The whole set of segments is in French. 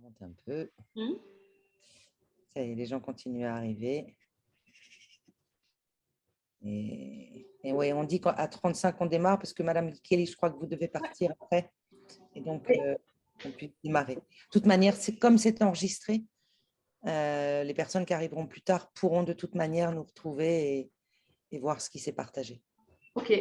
remonte un peu. Mmh. Ça y est, les gens continuent à arriver. Et oui, on dit qu'à 35, on démarre parce que Madame Kelly, je crois que vous devez partir après. Et donc, Oui. on peut démarrer. De toute manière, comme c'est enregistré, les personnes qui arriveront plus tard pourront de toute manière nous retrouver et voir ce qui s'est partagé. Ok.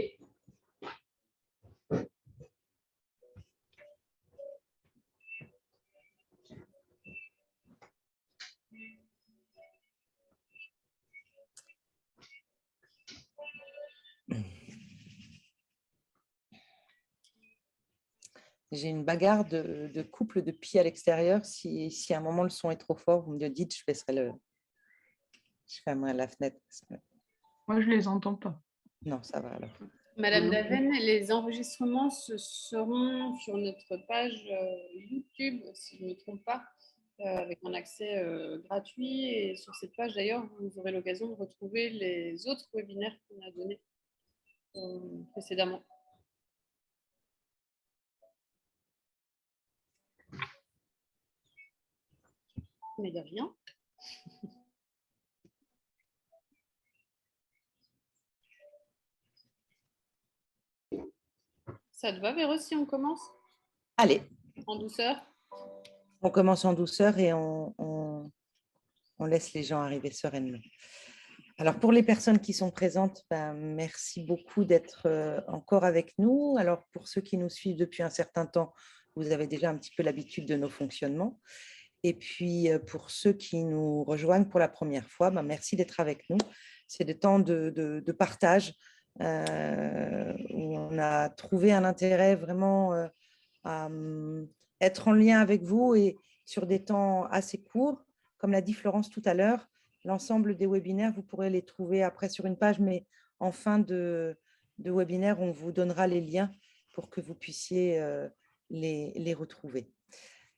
J'ai une bagarre de couple de pieds à l'extérieur. Si à un moment le son est trop fort, vous me le dites, je fermerai la fenêtre. Moi, je les entends pas. Non, ça va alors. Madame Daven, les enregistrements seront sur notre page YouTube, si je ne me trompe pas, avec un accès gratuit. Et sur cette page, d'ailleurs, vous aurez l'occasion de retrouver les autres webinaires qu'on a donnés précédemment. Mais de rien. Ça te va, Véro, si on commence? Allez. En douceur. On commence en douceur et on laisse les gens arriver sereinement. Alors, pour les personnes qui sont présentes, merci beaucoup d'être encore avec nous. Alors, pour ceux qui nous suivent depuis un certain temps, vous avez déjà un petit peu l'habitude de nos fonctionnements. Et puis, pour ceux qui nous rejoignent pour la première fois, merci d'être avec nous. C'est des temps de partage où on a trouvé un intérêt vraiment à être en lien avec vous et sur des temps assez courts. Comme l'a dit Florence tout à l'heure, l'ensemble des webinaires, vous pourrez les trouver après sur une page, mais en fin de webinaire, on vous donnera les liens pour que vous puissiez les retrouver.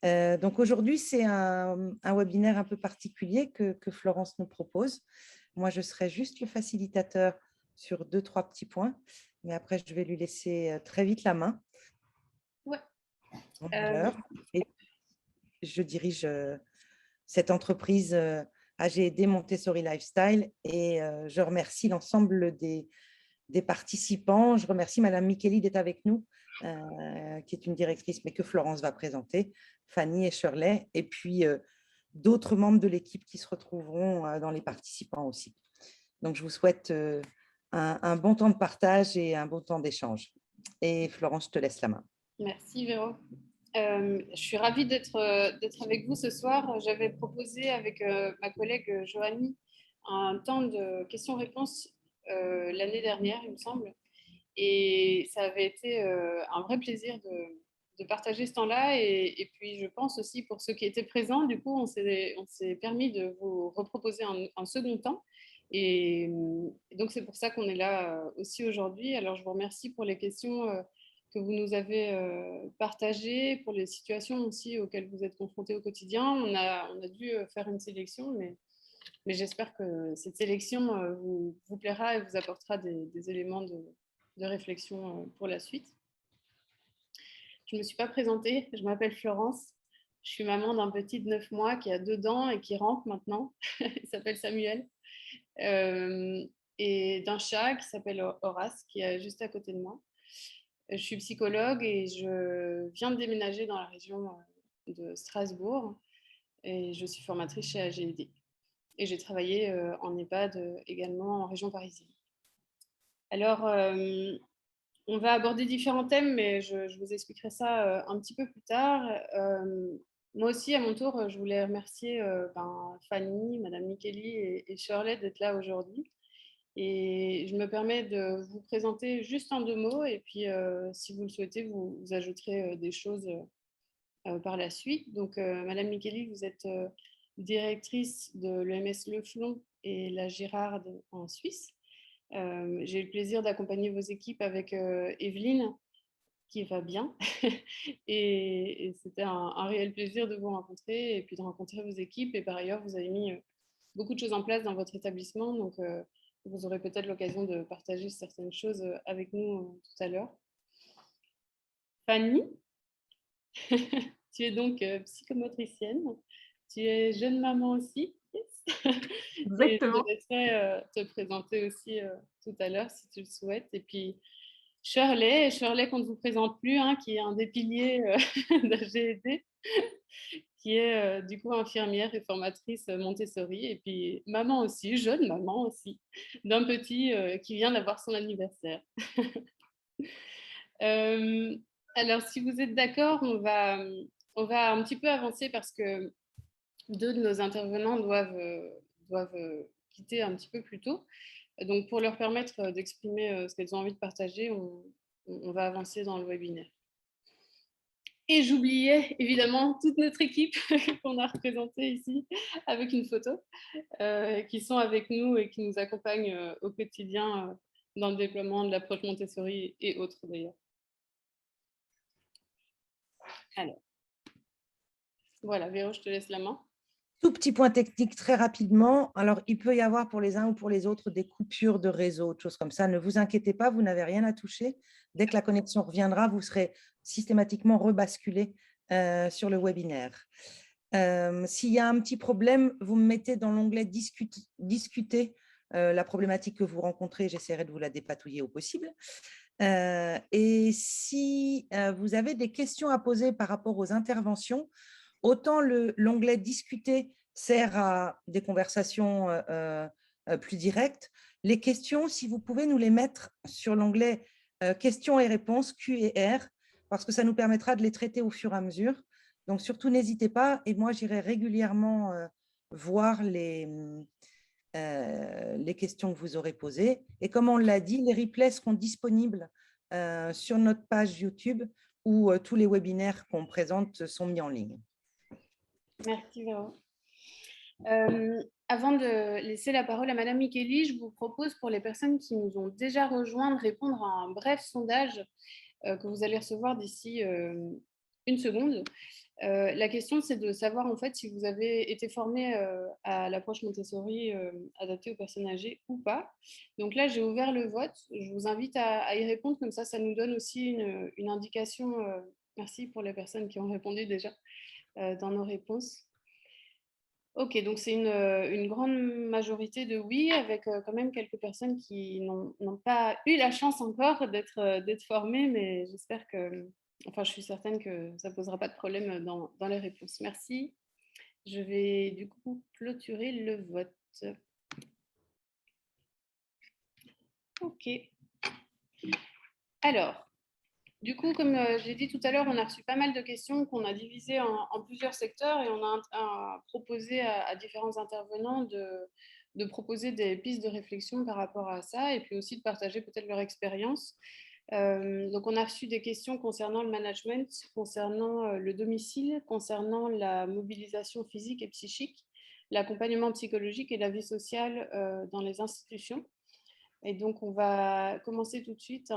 Donc aujourd'hui, c'est un webinaire un peu particulier que Florence nous propose. Moi, je serai juste le facilitateur sur 2-3 petits points, mais après, je vais lui laisser très vite la main. Ouais. Et je dirige cette entreprise AG&D Montessori Lifestyle et je remercie l'ensemble des participants. Je remercie Madame Micheli d'être avec nous, qui est une directrice, mais que Florence va présenter, Fanny et Shirley, et puis d'autres membres de l'équipe qui se retrouveront dans les participants aussi. Donc, je vous souhaite un bon temps de partage et un bon temps d'échange. Et Florence, je te laisse la main. Merci, Véro. Je suis ravie d'être avec vous ce soir. J'avais proposé avec ma collègue Joanie un temps de questions-réponses l'année dernière, il me semble. Et ça avait été un vrai plaisir de partager ce temps-là. Et puis, je pense aussi pour ceux qui étaient présents, du coup, on s'est permis de vous reproposer un second temps. Et donc, c'est pour ça qu'on est là aussi aujourd'hui. Alors, je vous remercie pour les questions que vous nous avez partagées, pour les situations aussi auxquelles vous êtes confrontés au quotidien. On a dû faire une sélection, mais j'espère que cette sélection vous plaira et vous apportera des éléments de réflexion pour la suite. Je ne me suis pas présentée, je m'appelle Florence. Je suis maman d'un petit de 9 mois qui a 2 dents et qui rampe maintenant. Il s'appelle Samuel. Et d'un chat qui s'appelle Horace, qui est juste à côté de moi. Je suis psychologue et je viens de déménager dans la région de Strasbourg. Et je suis formatrice chez AG&D. Et j'ai travaillé en EHPAD également en région parisienne. Alors, on va aborder différents thèmes, mais je vous expliquerai ça un petit peu plus tard. Moi aussi, à mon tour, je voulais remercier Fanny, Madame Micheli et Shirley d'être là aujourd'hui. Et je me permets de vous présenter juste en 2 mots, et puis si vous le souhaitez, vous ajouterez des choses par la suite. Donc, Madame Micheli, vous êtes directrice de l'EMS Le Flon et la Girarde en Suisse. J'ai eu le plaisir d'accompagner vos équipes avec Evelyne, qui va bien. et c'était un réel plaisir de vous rencontrer et puis de rencontrer vos équipes. Et par ailleurs, vous avez mis beaucoup de choses en place dans votre établissement. Donc, vous aurez peut-être l'occasion de partager certaines choses avec nous tout à l'heure. Fanny, Tu es donc psychomotricienne. Tu es jeune maman aussi. Yes. Et je te Exactement. laisserai te présenter aussi tout à l'heure si tu le souhaites. Et puis Shirley qu'on ne vous présente plus, hein, qui est un des piliers de GED, qui est du coup infirmière et formatrice Montessori. Et puis maman aussi, jeune maman aussi, d'un petit qui vient d'avoir son anniversaire. Euh, alors, si vous êtes d'accord, on va un petit peu avancer parce que deux de nos intervenants doivent quitter un petit peu plus tôt. Donc, pour leur permettre d'exprimer ce qu'elles ont envie de partager, on va avancer dans le webinaire. Et j'oubliais évidemment toute notre équipe qu'on a représentée ici avec une photo, qui sont avec nous et qui nous accompagnent au quotidien dans le déploiement de l'approche Montessori et autres d'ailleurs. Alors, voilà, Véro, je te laisse la main. Tout petit point technique très rapidement. Alors, il peut y avoir pour les uns ou pour les autres des coupures de réseau, des choses comme ça. Ne vous inquiétez pas, vous n'avez rien à toucher. Dès que la connexion reviendra, vous serez systématiquement rebasculé sur le webinaire. S'il y a un petit problème, vous me mettez dans l'onglet discuter la problématique que vous rencontrez. J'essaierai de vous la dépatouiller au possible. Et si vous avez des questions à poser par rapport aux interventions, autant l'onglet discuter sert à des conversations plus directes. Les questions, si vous pouvez nous les mettre sur l'onglet questions et réponses, Q et R, parce que ça nous permettra de les traiter au fur et à mesure. Donc, surtout, n'hésitez pas. Et moi, j'irai régulièrement voir les questions que vous aurez posées. Et comme on l'a dit, les replays seront disponibles sur notre page YouTube où tous les webinaires qu'on présente sont mis en ligne. Merci Véro. Avant de laisser la parole à Madame Micheli, je vous propose pour les personnes qui nous ont déjà rejoints de répondre à un bref sondage que vous allez recevoir d'ici une seconde. La question, c'est de savoir en fait si vous avez été formé à l'approche Montessori adaptée aux personnes âgées ou pas. Donc là, j'ai ouvert le vote. Je vous invite à y répondre, comme ça nous donne aussi une indication. Merci pour les personnes qui ont répondu déjà dans nos réponses. Ok, donc c'est une grande majorité de oui, avec quand même quelques personnes qui n'ont pas eu la chance encore d'être formées, mais j'espère que, enfin, je suis certaine que ça ne posera pas de problème dans les réponses. Merci. Je vais du coup clôturer le vote. Ok. Alors, du coup, comme j'ai dit tout à l'heure, on a reçu pas mal de questions qu'on a divisées en plusieurs secteurs et on a proposé à différents intervenants de proposer des pistes de réflexion par rapport à ça et puis aussi de partager peut-être leur expérience. Donc, on a reçu des questions concernant le management, concernant le domicile, concernant la mobilisation physique et psychique, l'accompagnement psychologique et la vie sociale dans les institutions. Et donc, on va commencer tout de suite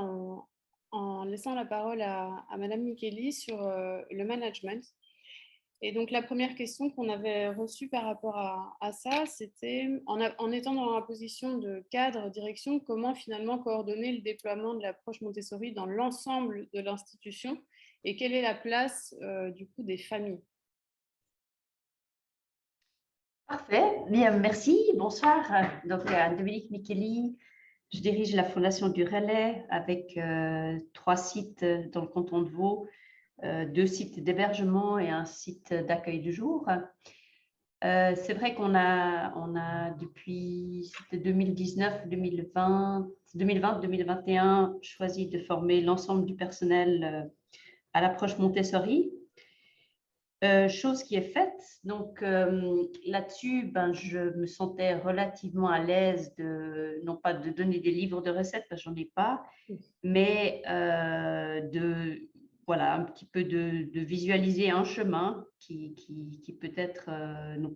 en laissant la parole à Madame Micheli sur le management. Et donc, la première question qu'on avait reçue par rapport à ça, c'était en étant dans la position de cadre, direction, comment finalement coordonner le déploiement de l'approche Montessori dans l'ensemble de l'institution et quelle est la place du coup des familles? Parfait, bien, merci. Bonsoir. Donc, Dominique Micheli, je dirige la Fondation du Relais avec 3 sites dans le canton de Vaud, 2 sites d'hébergement et un site d'accueil du jour. C'est vrai qu'on a depuis 2020-2021 choisi de former l'ensemble du personnel à l'approche Montessori. Chose qui est faite. Donc là-dessus, je me sentais relativement à l'aise non pas de donner des livres de recettes, parce que j'en ai pas, mais voilà, un petit peu de visualiser un chemin qui peut-être nous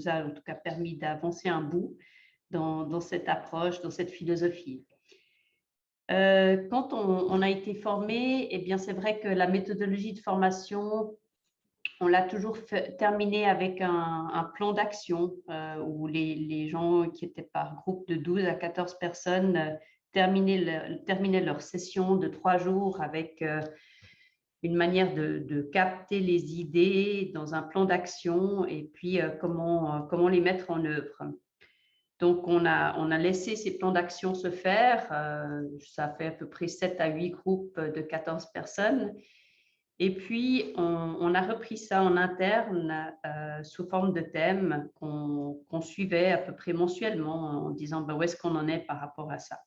a en tout cas permis d'avancer un bout dans cette approche, dans cette philosophie. Quand on a été formé, eh bien c'est vrai que la méthodologie de formation, on l'a toujours terminé avec un plan d'action où les gens qui étaient par groupe de 12 à 14 personnes terminaient leur session de 3 jours avec une manière de capter les idées dans un plan d'action et puis comment les mettre en œuvre. Donc, on a laissé ces plans d'action se faire. Ça fait à peu près 7 à 8 groupes de 14 personnes. Et puis, on a repris ça en interne sous forme de thèmes qu'on suivait à peu près mensuellement en disant où est-ce qu'on en est par rapport à ça.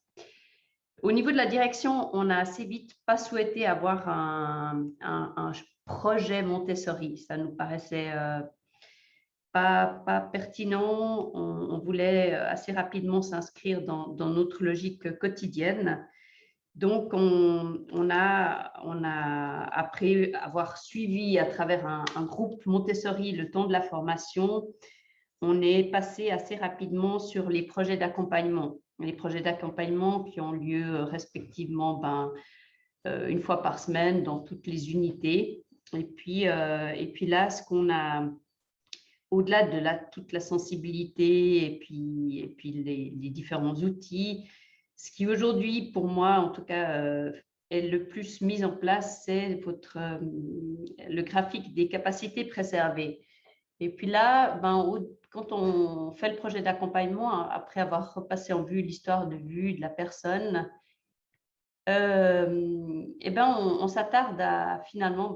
Au niveau de la direction, on a assez vite pas souhaité avoir un projet Montessori. Ça nous paraissait pas pertinent. On voulait assez rapidement s'inscrire dans notre logique quotidienne. Donc, on a, après avoir suivi à travers un groupe Montessori le temps de la formation, on est passé assez rapidement sur les projets d'accompagnement. Les projets d'accompagnement qui ont lieu respectivement une fois par semaine dans toutes les unités. Et puis là, ce qu'on a, au-delà de toute la sensibilité et puis les différents outils, ce qui aujourd'hui, pour moi en tout cas, est le plus mis en place, c'est le graphique des capacités préservées. Et puis là, quand on fait le projet d'accompagnement, après avoir repassé en vue l'histoire de vue de la personne, on s'attarde à finalement,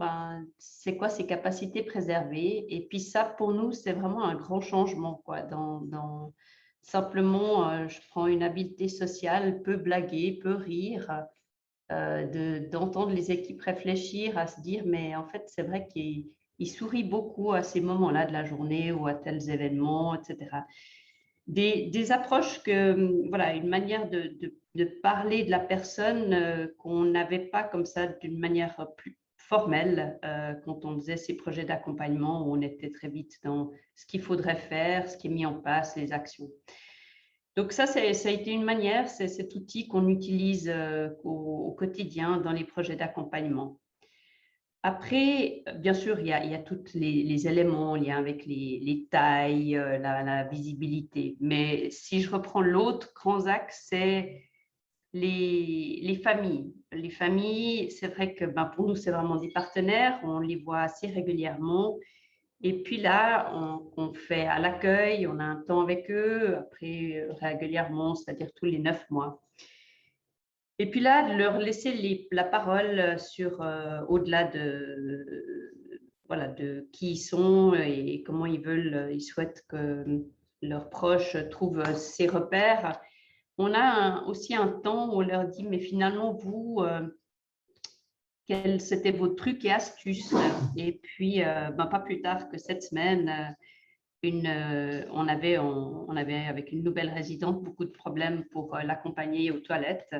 c'est quoi ces capacités préservées? Et puis ça, pour nous, c'est vraiment un grand changement, quoi. Simplement, je prends une habileté sociale, peut blaguer, peut rire, d'entendre les équipes réfléchir, à se dire, mais en fait, c'est vrai qu'ils sourient beaucoup à ces moments-là de la journée ou à tels événements, etc. Des approches une manière de parler de la personne qu'on n'avait pas comme ça d'une manière plus formelle quand on faisait ces projets d'accompagnement où on était très vite dans ce qu'il faudrait faire, ce qui est mis en place, les actions. Donc ça a été une manière, c'est cet outil qu'on utilise au quotidien dans les projets d'accompagnement. Après, bien sûr, il y a tous les éléments en lien avec les tailles, la visibilité. Mais si je reprends l'autre grand axe, c'est les familles. Les familles, c'est vrai que pour nous, c'est vraiment des partenaires. On les voit assez régulièrement. Et puis là, on fait à l'accueil, on a un temps avec eux, après régulièrement, c'est-à-dire tous les 9 mois. Et puis là, de leur laisser la parole sur au-delà de qui ils sont et comment ils souhaitent que leurs proches trouvent ces repères. On a aussi un temps où on leur dit, mais finalement, vous, quels c'était vos trucs et astuces? Et puis, pas plus tard que cette semaine, on avait avec une nouvelle résidente beaucoup de problèmes pour l'accompagner aux toilettes.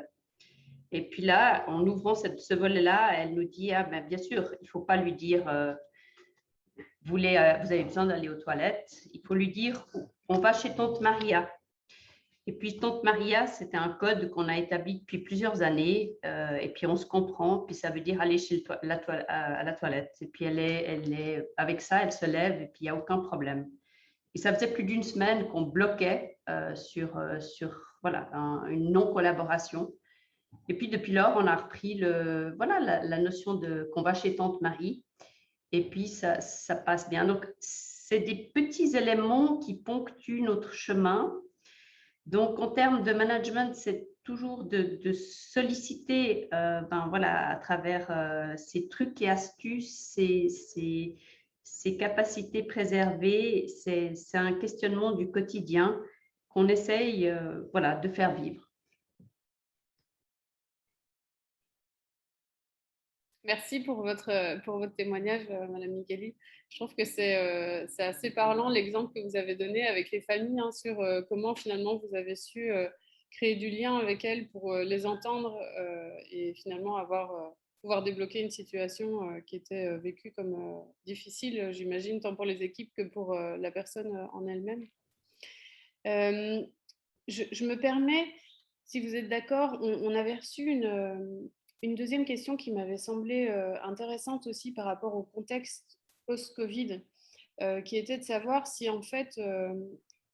Et puis là, en ouvrant ce volet-là, elle nous dit, bien sûr, il ne faut pas lui dire, vous avez besoin d'aller aux toilettes. Il faut lui dire, on va chez Tante Maria. Et puis, Tante Maria, c'était un code qu'on a établi depuis plusieurs années. Et puis, on se comprend. Puis, ça veut dire aller à la toilette. Et puis, elle est avec ça, elle se lève et puis, il n'y a aucun problème. Et ça faisait plus d'une semaine qu'on bloquait sur une non-collaboration. Et puis, depuis lors, on a repris la notion qu'on va chez Tante Marie. Et puis, ça passe bien. Donc, c'est des petits éléments qui ponctuent notre chemin. Donc, en termes de management, c'est toujours de solliciter à travers ces trucs et astuces, ces capacités préservées. C'est un questionnement du quotidien qu'on essaye de faire vivre. Merci pour votre témoignage, Madame Micheli. Je trouve que c'est assez parlant l'exemple que vous avez donné avec les familles sur comment finalement vous avez su créer du lien avec elles pour les entendre et finalement pouvoir débloquer une situation qui était vécue comme difficile, j'imagine, tant pour les équipes que pour la personne en elle-même. Je me permets, si vous êtes d'accord, on avait reçu une deuxième question qui m'avait semblé intéressante aussi par rapport au contexte post-Covid, qui était de savoir si en fait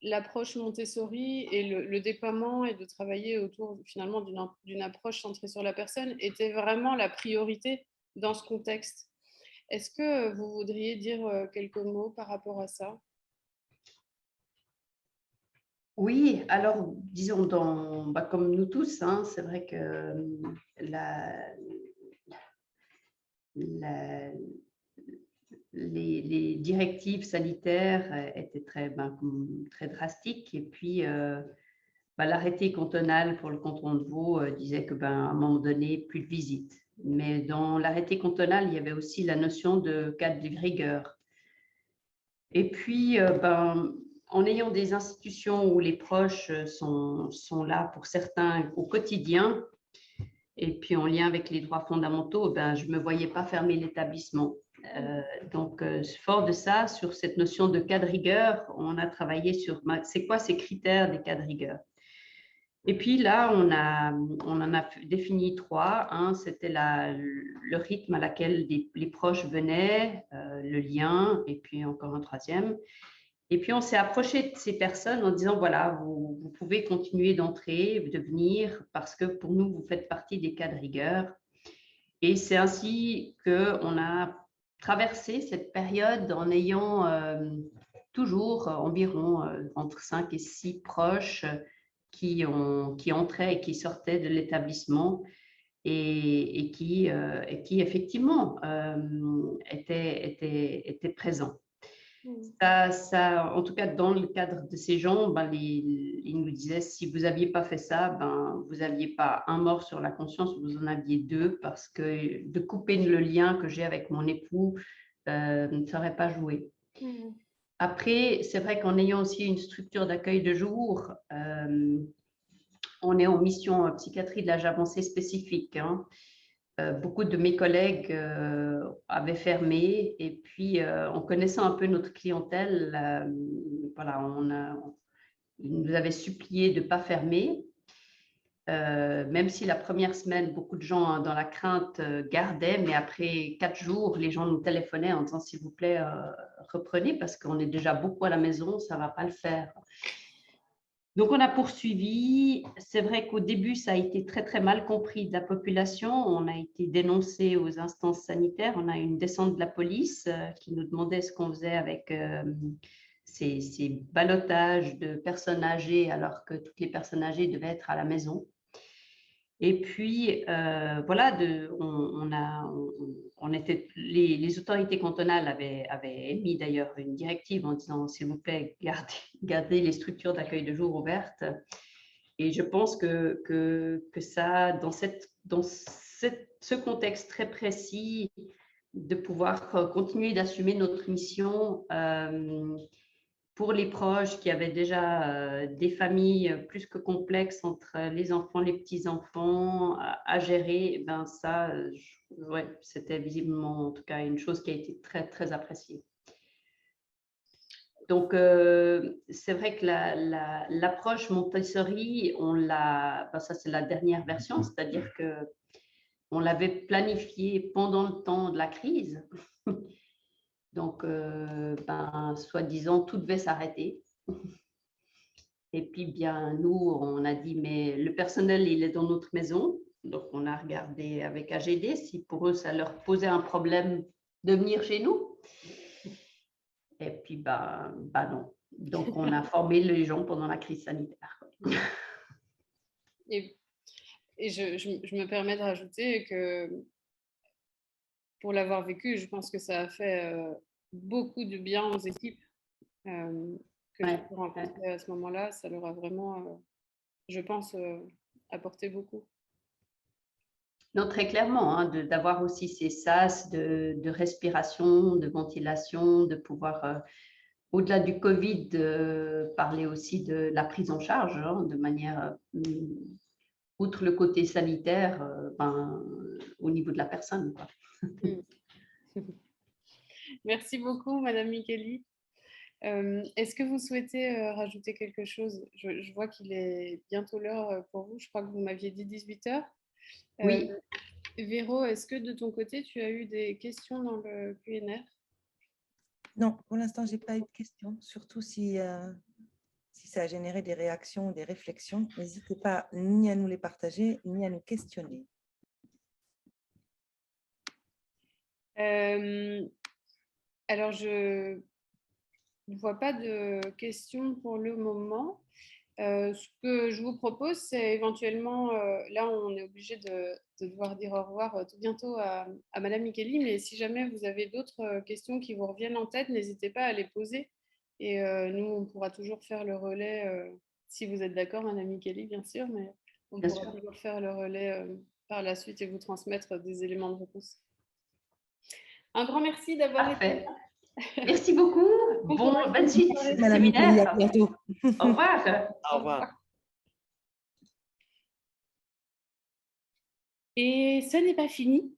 l'approche Montessori et le déploiement et de travailler autour finalement d'une approche centrée sur la personne était vraiment la priorité dans ce contexte. Est-ce que vous voudriez dire quelques mots par rapport à ça? Oui, alors disons, comme nous tous, hein, c'est vrai que la- les directives sanitaires étaient très drastiques. Et puis, l'arrêté cantonal pour le canton de Vaud disait que, à un moment donné, plus de visites. Mais dans l'arrêté cantonal, il y avait aussi la notion de cas de rigueur. Et puis, en ayant des institutions où les proches sont là pour certains au quotidien, et puis en lien avec les droits fondamentaux, je ne me voyais pas fermer l'établissement. Donc, fort de ça, sur cette notion de cas de rigueur, on a travaillé sur c'est quoi ces critères des cas de rigueur. Et puis là, on en a défini 3. Un, c'était le rythme à laquelle les proches venaient, le lien, et puis encore un 3e. Et puis, on s'est approché de ces personnes en disant, voilà, vous pouvez continuer d'entrer, de venir, parce que pour nous, vous faites partie des cas de rigueur. Et c'est ainsi qu'on a traversé cette période en ayant toujours environ entre 5 et 6 proches qui entraient et qui sortaient de l'établissement et qui effectivement étaient présents. En tout cas, dans le cadre de ces gens, ils nous disaient, si vous n'aviez pas fait ça, vous n'aviez pas un mort sur la conscience, vous en aviez 2, parce que de couper le lien que j'ai avec mon époux ne serait pas joué. Après, c'est vrai qu'en ayant aussi une structure d'accueil de jour, on est en mission psychiatrie de l'âge avancé spécifique, hein. Beaucoup de mes collègues avaient fermé, et puis en connaissant un peu notre clientèle, ils nous avaient supplié de ne pas fermer, même si la première semaine, beaucoup de gens dans la crainte gardaient, mais après 4 jours, les gens nous téléphonaient en disant, s'il vous plaît, reprenez, parce qu'on est déjà beaucoup à la maison, ça ne va pas le faire. Donc, on a poursuivi. C'est vrai qu'au début, ça a été très, très mal compris de la population. On a été dénoncé aux instances sanitaires. On a eu une descente de la police qui nous demandait ce qu'on faisait avec ces ballottages de personnes âgées, alors que toutes les personnes âgées devaient être à la maison. Et puis, voilà, les autorités cantonales avaient émis d'ailleurs une directive en disant, s'il vous plaît, gardez les structures d'accueil de jour ouvertes. Et je pense que ça, dans ce contexte très précis, de pouvoir continuer d'assumer notre mission, pour les proches qui avaient déjà des familles plus que complexes entre les enfants, les petits-enfants à gérer, ouais, c'était visiblement en tout cas une chose qui a été très, très appréciée. Donc, c'est vrai que l'approche Montessori, ça c'est la dernière version, c'est-à-dire qu'on l'avait planifiée pendant le temps de la crise. Donc, soi-disant, tout devait s'arrêter. Et puis, nous, on a dit, mais le personnel, il est dans notre maison. Donc, on a regardé avec AGD si pour eux, ça leur posait un problème de venir chez nous. Et puis, non. Donc, on a formé les gens pendant la crise sanitaire. Et je me permets de rajouter que pour l'avoir vécu, je pense que ça a fait beaucoup de bien aux équipes que j'ai pu rencontrer à ce moment-là. Ça leur a vraiment, je pense, apporté beaucoup. Non, très clairement, hein, d'avoir aussi ces sas de respiration, de ventilation, de pouvoir, au-delà du Covid, parler aussi de la prise en charge, hein, de manière, outre le côté sanitaire, au niveau de la personne, quoi. Merci beaucoup, Madame Micheli. Est-ce que vous souhaitez rajouter quelque chose? Je vois qu'il est bientôt l'heure pour vous. Je crois que vous m'aviez dit 18 h. Oui. Véro, est-ce que de ton côté, tu as eu des questions dans le Q&R? Non, pour l'instant, je n'ai pas eu de questions, surtout si ça a généré des réactions ou des réflexions. N'hésitez pas ni à nous les partager, ni à nous questionner. Alors, je ne vois pas de questions pour le moment. Ce que je vous propose, c'est éventuellement, là, on est obligé de devoir dire au revoir tout bientôt à Madame Micheli, mais si jamais vous avez d'autres questions qui vous reviennent en tête, n'hésitez pas à les poser. Et nous, on pourra toujours faire le relais, si vous êtes d'accord, Madame Micheli, bien sûr, mais on Bien pourra sûr. toujours faire le relais par la suite et vous transmettre des éléments de réponse. Un grand merci d'avoir été Parfait. là. Merci beaucoup. Bon courage. Bonne suite de Madame Micheli, à séminaire. bientôt. Au revoir. Au revoir. Et ce n'est pas fini.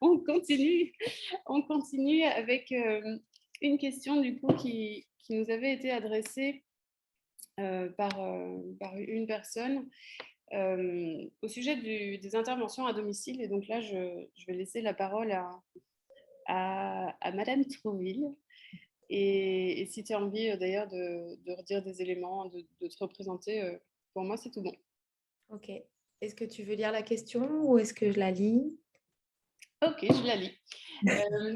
on continue avec une question du coup qui nous avait été adressée par une personne au sujet des interventions à domicile. Et donc là, je vais laisser la parole à Madame Trouville. Et si tu as envie d'ailleurs de redire des éléments, de te représenter, pour moi, c'est tout bon. Ok. Est-ce que tu veux lire la question ou est-ce que je la lis? Ok, je la lis.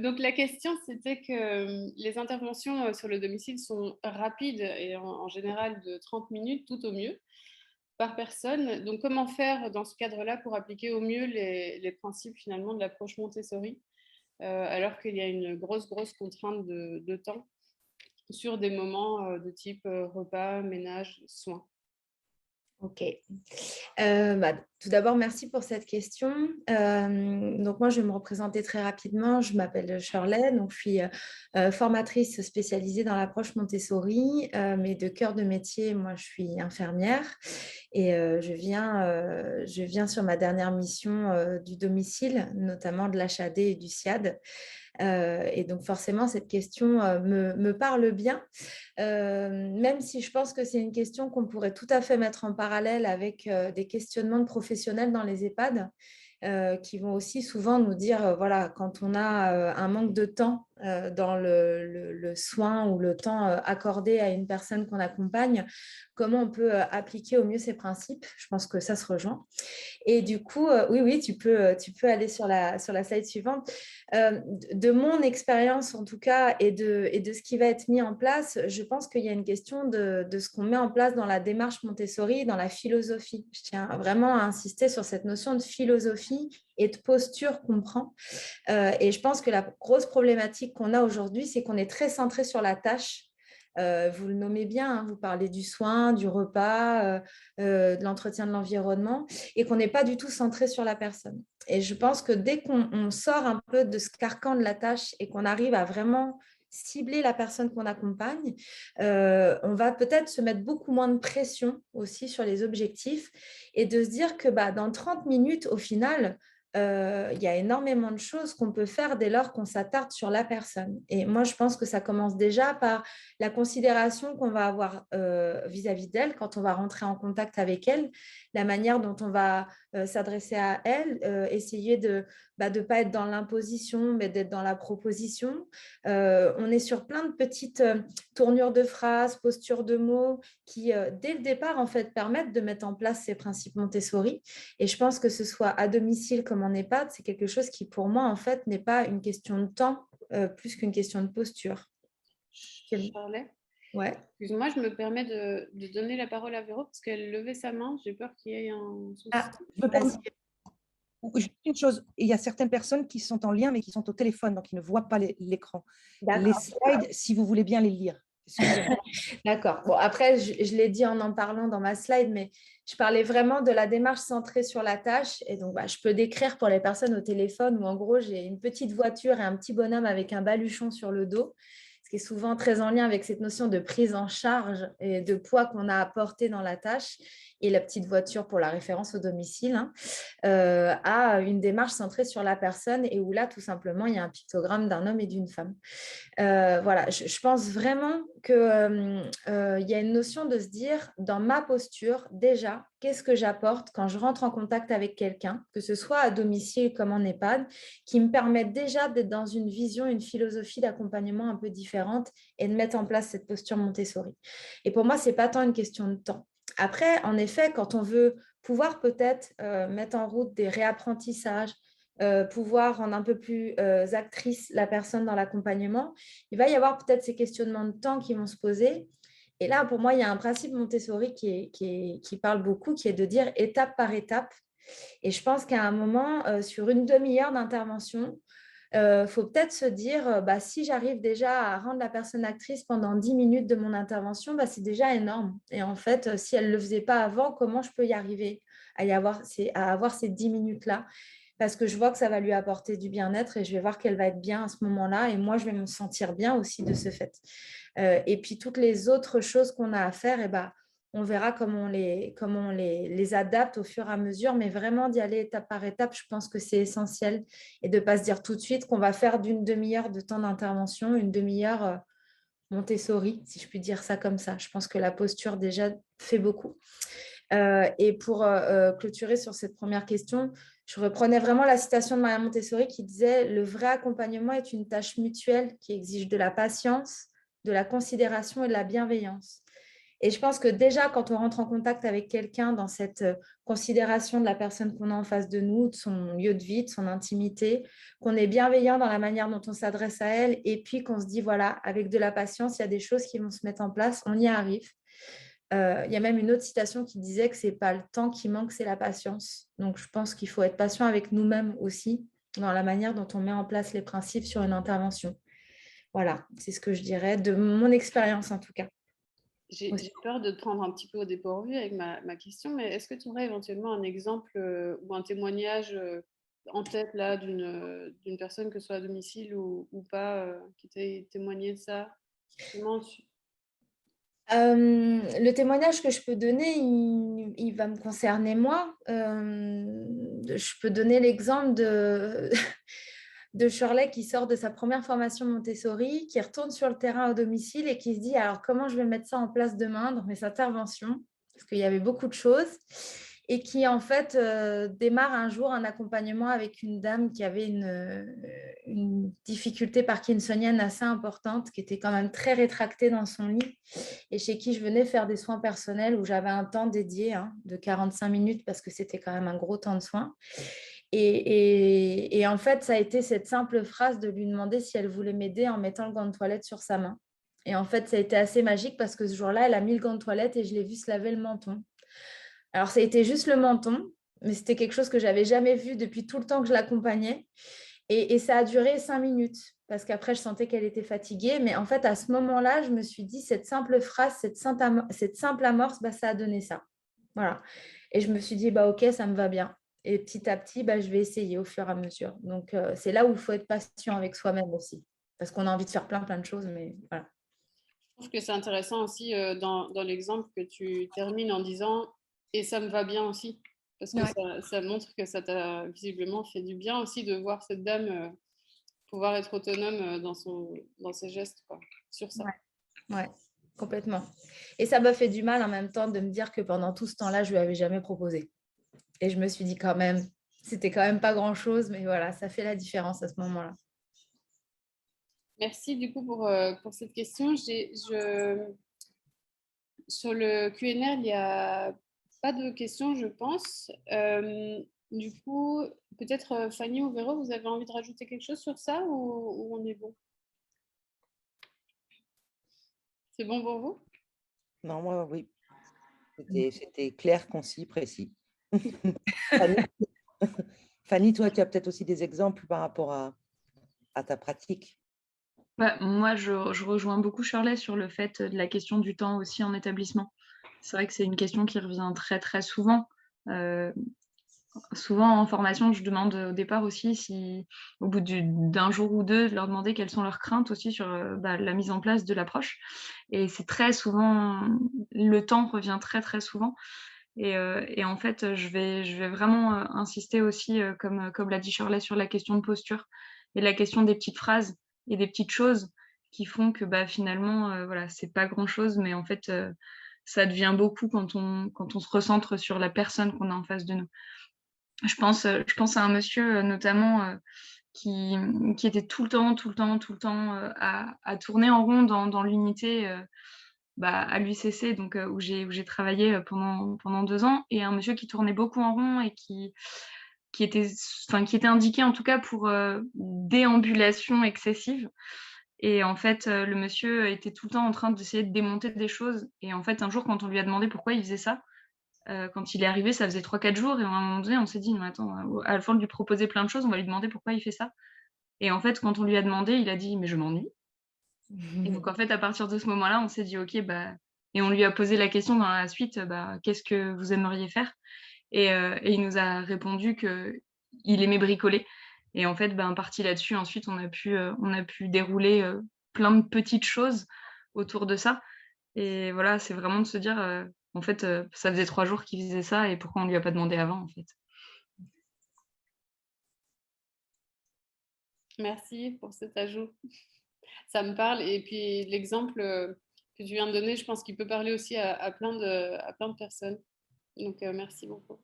Donc la question, c'était que les interventions sur le domicile sont rapides et en général de 30 minutes, tout au mieux, par personne. Donc comment faire dans ce cadre-là pour appliquer au mieux les principes finalement de l'approche Montessori, alors qu'il y a une grosse contrainte de temps sur des moments de type repas, ménage, soins. Ok. Tout d'abord, merci pour cette question. Donc, moi, je vais me représenter très rapidement. Je m'appelle Shirley, donc je suis formatrice spécialisée dans l'approche Montessori, mais de cœur de métier, moi, je suis infirmière et je viens sur ma dernière mission du domicile, notamment de l'HAD et du SIAD. Et donc forcément, cette question me parle bien, même si je pense que c'est une question qu'on pourrait tout à fait mettre en parallèle avec des questionnements de professionnels dans les EHPAD, qui vont aussi souvent nous dire, voilà, quand on a un manque de temps dans le soin ou le temps accordé à une personne qu'on accompagne, comment on peut appliquer au mieux ces principes. Je pense que ça se rejoint. Et du coup, oui, tu peux aller sur la slide suivante. De mon expérience, en tout cas, et de ce qui va être mis en place, je pense qu'il y a une question de ce qu'on met en place dans la démarche Montessori, dans la philosophie. Je tiens vraiment à insister sur cette notion de philosophie et de posture qu'on prend. Et je pense que la grosse problématique qu'on a aujourd'hui, c'est qu'on est très centré sur la tâche. Vous le nommez bien, hein, vous parlez du soin, du repas, de l'entretien de l'environnement, et qu'on n'est pas du tout centré sur la personne. Et je pense que dès qu'on sort un peu de ce carcan de la tâche et qu'on arrive à vraiment cibler la personne qu'on accompagne, on va peut-être se mettre beaucoup moins de pression aussi sur les objectifs et de se dire que dans 30 minutes, au final, il y a énormément de choses qu'on peut faire dès lors qu'on s'attarde sur la personne. Et moi, je pense que ça commence déjà par la considération qu'on va avoir vis-à-vis d'elle quand on va rentrer en contact avec elle, la manière dont on va s'adresser à elle, essayer de ne pas être dans l'imposition, mais d'être dans la proposition. On est sur plein de petites tournures de phrases, postures de mots qui, dès le départ, en fait, permettent de mettre en place ces principes Montessori. Et je pense que ce soit à domicile comme en EHPAD, c'est quelque chose qui, pour moi, en fait, n'est pas une question de temps, plus qu'une question de posture. Charlet, ouais. Excuse-moi, je me permets de donner la parole à Véro parce qu'elle levait sa main. J'ai peur qu'il y ait un souci. Juste une chose, il y a certaines personnes qui sont en lien mais qui sont au téléphone, donc ils ne voient pas l'écran. Les slides, si vous voulez bien les lire. D'accord. Bon, après, je l'ai dit en parlant dans ma slide, mais je parlais vraiment de la démarche centrée sur la tâche. Et donc, je peux décrire pour les personnes au téléphone où, en gros, j'ai une petite voiture et un petit bonhomme avec un baluchon sur le dos, ce qui est souvent très en lien avec cette notion de prise en charge et de poids qu'on a apporté dans la tâche. Et la petite voiture pour la référence au domicile, à une démarche centrée sur la personne et où là, tout simplement, il y a un pictogramme d'un homme et d'une femme. Voilà, je pense vraiment qu'il y a une notion de se dire, dans ma posture, déjà, qu'est-ce que j'apporte quand je rentre en contact avec quelqu'un, que ce soit à domicile comme en EHPAD, qui me permettent déjà d'être dans une vision, une philosophie d'accompagnement un peu différente et de mettre en place cette posture Montessori. Et pour moi, ce n'est pas tant une question de temps. Après, en effet, quand on veut pouvoir peut-être mettre en route des réapprentissages, pouvoir rendre un peu plus actrice la personne dans l'accompagnement, il va y avoir peut-être ces questionnements de temps qui vont se poser. Et là, pour moi, il y a un principe Montessori qui parle beaucoup, qui est de dire étape par étape. Et je pense qu'à un moment, sur une demi-heure d'intervention, faut peut-être se dire, si j'arrive déjà à rendre la personne actrice pendant 10 minutes de mon intervention, c'est déjà énorme. Et en fait, si elle ne le faisait pas avant, comment je peux y arriver à avoir ces 10 minutes-là? Parce que je vois que ça va lui apporter du bien-être et je vais voir qu'elle va être bien à ce moment-là. Et moi, je vais me sentir bien aussi de ce fait. Et puis, toutes les autres choses qu'on a à faire, on verra comment on les adapte au fur et à mesure. Mais vraiment, d'y aller étape par étape, je pense que c'est essentiel. Et de ne pas se dire tout de suite qu'on va faire d'une demi-heure de temps d'intervention, une demi-heure Montessori, si je puis dire ça comme ça. Je pense que la posture, déjà, fait beaucoup. Et pour clôturer sur cette première question, je reprenais vraiment la citation de Maria Montessori qui disait « Le vrai accompagnement est une tâche mutuelle qui exige de la patience, de la considération et de la bienveillance. » Et je pense que déjà, quand on rentre en contact avec quelqu'un dans cette considération de la personne qu'on a en face de nous, de son lieu de vie, de son intimité, qu'on est bienveillant dans la manière dont on s'adresse à elle, et puis qu'on se dit, voilà, avec de la patience, il y a des choses qui vont se mettre en place, on y arrive. Il y a même une autre citation qui disait que ce n'est pas le temps qui manque, c'est la patience. Donc, je pense qu'il faut être patient avec nous-mêmes aussi, dans la manière dont on met en place les principes sur une intervention. Voilà, c'est ce que je dirais, de mon expérience en tout cas. J'ai peur de te prendre un petit peu au dépourvu avec ma question, mais est-ce que tu aurais éventuellement un exemple ou un témoignage en tête là d'une personne, que ce soit à domicile ou pas, qui t'ait témoigné de ça justement Le témoignage que je peux donner, il va me concerner moi. Je peux donner l'exemple de Shirley qui sort de sa première formation Montessori, qui retourne sur le terrain au domicile et qui se dit alors comment je vais mettre ça en place demain dans mes interventions, parce qu'il y avait beaucoup de choses, et qui en fait démarre un jour un accompagnement avec une dame qui avait une difficulté parkinsonienne assez importante, qui était quand même très rétractée dans son lit et chez qui je venais faire des soins personnels où j'avais un temps dédié de 45 minutes parce que c'était quand même un gros temps de soins. Et en fait, ça a été cette simple phrase de lui demander si elle voulait m'aider en mettant le gant de toilette sur sa main. Et en fait, ça a été assez magique parce que ce jour-là, elle a mis le gant de toilette et je l'ai vu se laver le menton. Alors, ça a été juste le menton, mais c'était quelque chose que je n'avais jamais vu depuis tout le temps que je l'accompagnais. Et ça a duré 5 minutes parce qu'après, je sentais qu'elle était fatiguée. Mais en fait, à ce moment-là, je me suis dit, cette simple phrase, cette simple amorce, ça a donné ça. Voilà. Et je me suis dit, OK, ça me va bien. Et petit à petit, je vais essayer au fur et à mesure. Donc, c'est là où il faut être patient avec soi-même aussi. Parce qu'on a envie de faire plein de choses, mais voilà. Je trouve que c'est intéressant aussi dans l'exemple que tu termines en disant « et ça me va bien aussi ». Parce que ça montre que ça t'a visiblement fait du bien aussi de voir cette dame pouvoir être autonome dans ses gestes, quoi, sur ça. Ouais, complètement. Et ça m'a fait du mal en même temps de me dire que pendant tout ce temps-là, je ne lui avais jamais proposé. Et je me suis dit quand même, c'était quand même pas grand-chose, mais voilà, ça fait la différence à ce moment-là. Merci du coup pour cette question. Sur le Q&A, il n'y a pas de questions, je pense. Du coup, peut-être Fanny ou Véro, vous avez envie de rajouter quelque chose sur ça ou on est bon? C'est bon pour vous? Non, moi, oui. C'était clair, concis, précis. Fanny, toi, tu as peut-être aussi des exemples par rapport à ta pratique. Moi, je rejoins beaucoup Shirley sur le fait de la question du temps aussi en établissement. C'est vrai que c'est une question qui revient très, très souvent. Souvent en formation, je demande au départ aussi si, au bout d'un jour ou deux, de leur demander quelles sont leurs craintes aussi sur la mise en place de l'approche. Et c'est très souvent, le temps revient très, très souvent. Et en fait, je vais vraiment insister aussi, comme l'a dit Shirley, sur la question de posture et la question des petites phrases et des petites choses qui font que finalement, voilà, c'est pas grand-chose, mais en fait, ça devient beaucoup quand on se recentre sur la personne qu'on a en face de nous. Je pense à un monsieur notamment qui était tout le temps à tourner en rond dans l'unité à l'UCC, donc où j'ai travaillé pendant 2 ans, et un monsieur qui tournait beaucoup en rond et qui qui était indiqué en tout cas pour déambulation excessive. Et en fait, le monsieur était tout le temps en train d'essayer de démonter des choses. Et en fait, un jour, quand on lui a demandé pourquoi il faisait ça, quand il est arrivé, ça faisait 3-4 jours. Et à un moment donné, on s'est dit, mais attends, à la fin de lui proposer plein de choses, on va lui demander pourquoi il fait ça. Et en fait, quand on lui a demandé, il a dit, mais je m'ennuie. Et donc, en fait, à partir de ce moment-là, on s'est dit, OK, bah, et on lui a posé la question dans la suite, bah, qu'est-ce que vous aimeriez faire? Et il nous a répondu qu'il aimait bricoler. Et en fait, ben, parti là-dessus, ensuite, on a pu dérouler plein de petites choses autour de ça. Et voilà, c'est vraiment de se dire, en fait, ça faisait 3 jours qu'il faisait ça et pourquoi on lui a pas demandé avant, en fait. Merci pour cet ajout. Ça me parle. Et puis l'exemple que tu viens de donner, je pense qu'il peut parler aussi à plein de personnes. Donc, merci beaucoup.